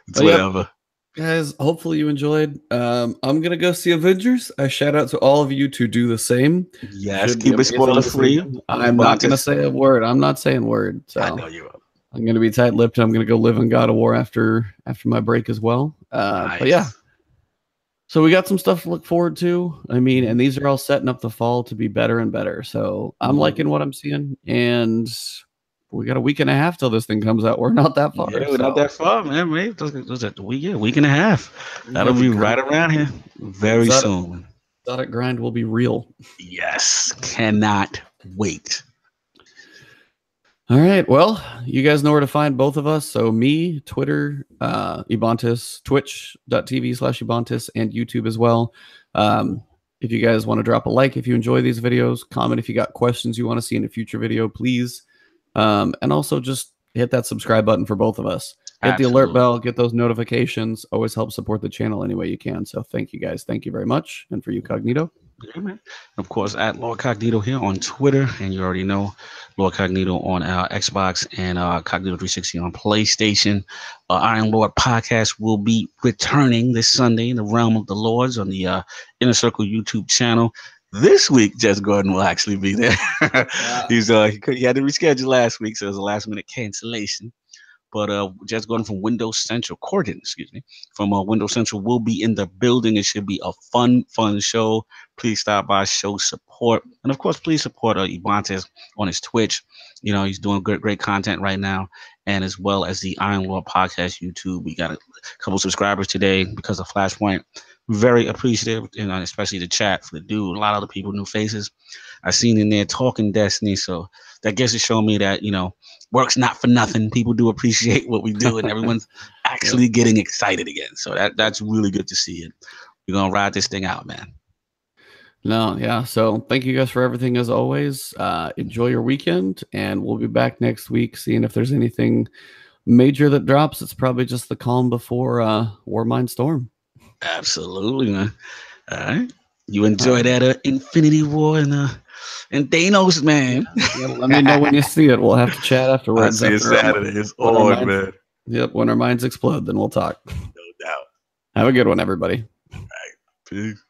It's whatever. Guys, hopefully you enjoyed. I'm gonna go see Avengers. I shout out to all of you to do the same. Yes, keep it spoiler free. I'm not gonna say a word. I'm not saying word. So I know you are. I'm gonna be tight-lipped. I'm gonna go live in God of War after my break as well. Nice. But yeah. So we got some stuff to look forward to. I mean, and these are all setting up the fall to be better and better. So I'm liking what I'm seeing, and we got a week and a half till this thing comes out. We're not that far. Yeah, we're not that far, man. Maybe week and a half. That'll be right around here very soon. Exotic grind will be real. Yes, cannot wait. All right. Well, you guys know where to find both of us. So me, Twitter, Ebontis, twitch.tv/Ebontis, and YouTube as well. If you guys want to drop a like, if you enjoy these videos, comment if you got questions you want to see in a future video, please. And also just hit that subscribe button for both of us. Hit the alert bell, get those notifications. Always help support the channel any way you can. So thank you guys. Thank you very much. And for you, Cognito. Yeah, man. Of course, at Lord Cognito here on Twitter, and you already know Lord Cognito on our Xbox and Cognito 360 on PlayStation. Iron Lord podcast will be returning this Sunday in the realm of the Lords on the Inner Circle YouTube channel. This week, Jess Gordon will actually be there. Yeah. He had to reschedule last week, so it was a last minute cancellation. But Jess Gordon from Windows Central, Corden, excuse me, from Windows Central will be in the building. It should be a fun show. Please stop by, show support, and of course, please support Ibantes on his Twitch. He's doing great content right now, and as well as the Iron Lord podcast YouTube. We got a couple subscribers today because of Flashpoint. Very appreciative, especially the chat for the dude. A lot of other people, new faces. I seen in there talking Destiny, so that gets to show me that work's not for nothing. People do appreciate what we do, and everyone's actually getting excited again. So that's really good to see it. We're gonna ride this thing out, man. No, yeah. So thank you guys for everything as always. Enjoy your weekend, and we'll be back next week seeing if there's anything major that drops. It's probably just the calm before Warmind Storm. Absolutely, man. All right. You enjoy that Infinity War and Thanos, man. Yeah, let me know when you see it. We'll have to chat afterwards. I see it Saturday. It's on, man. Yep, when our minds explode, then we'll talk. No doubt. Have a good one, everybody. All right. Peace.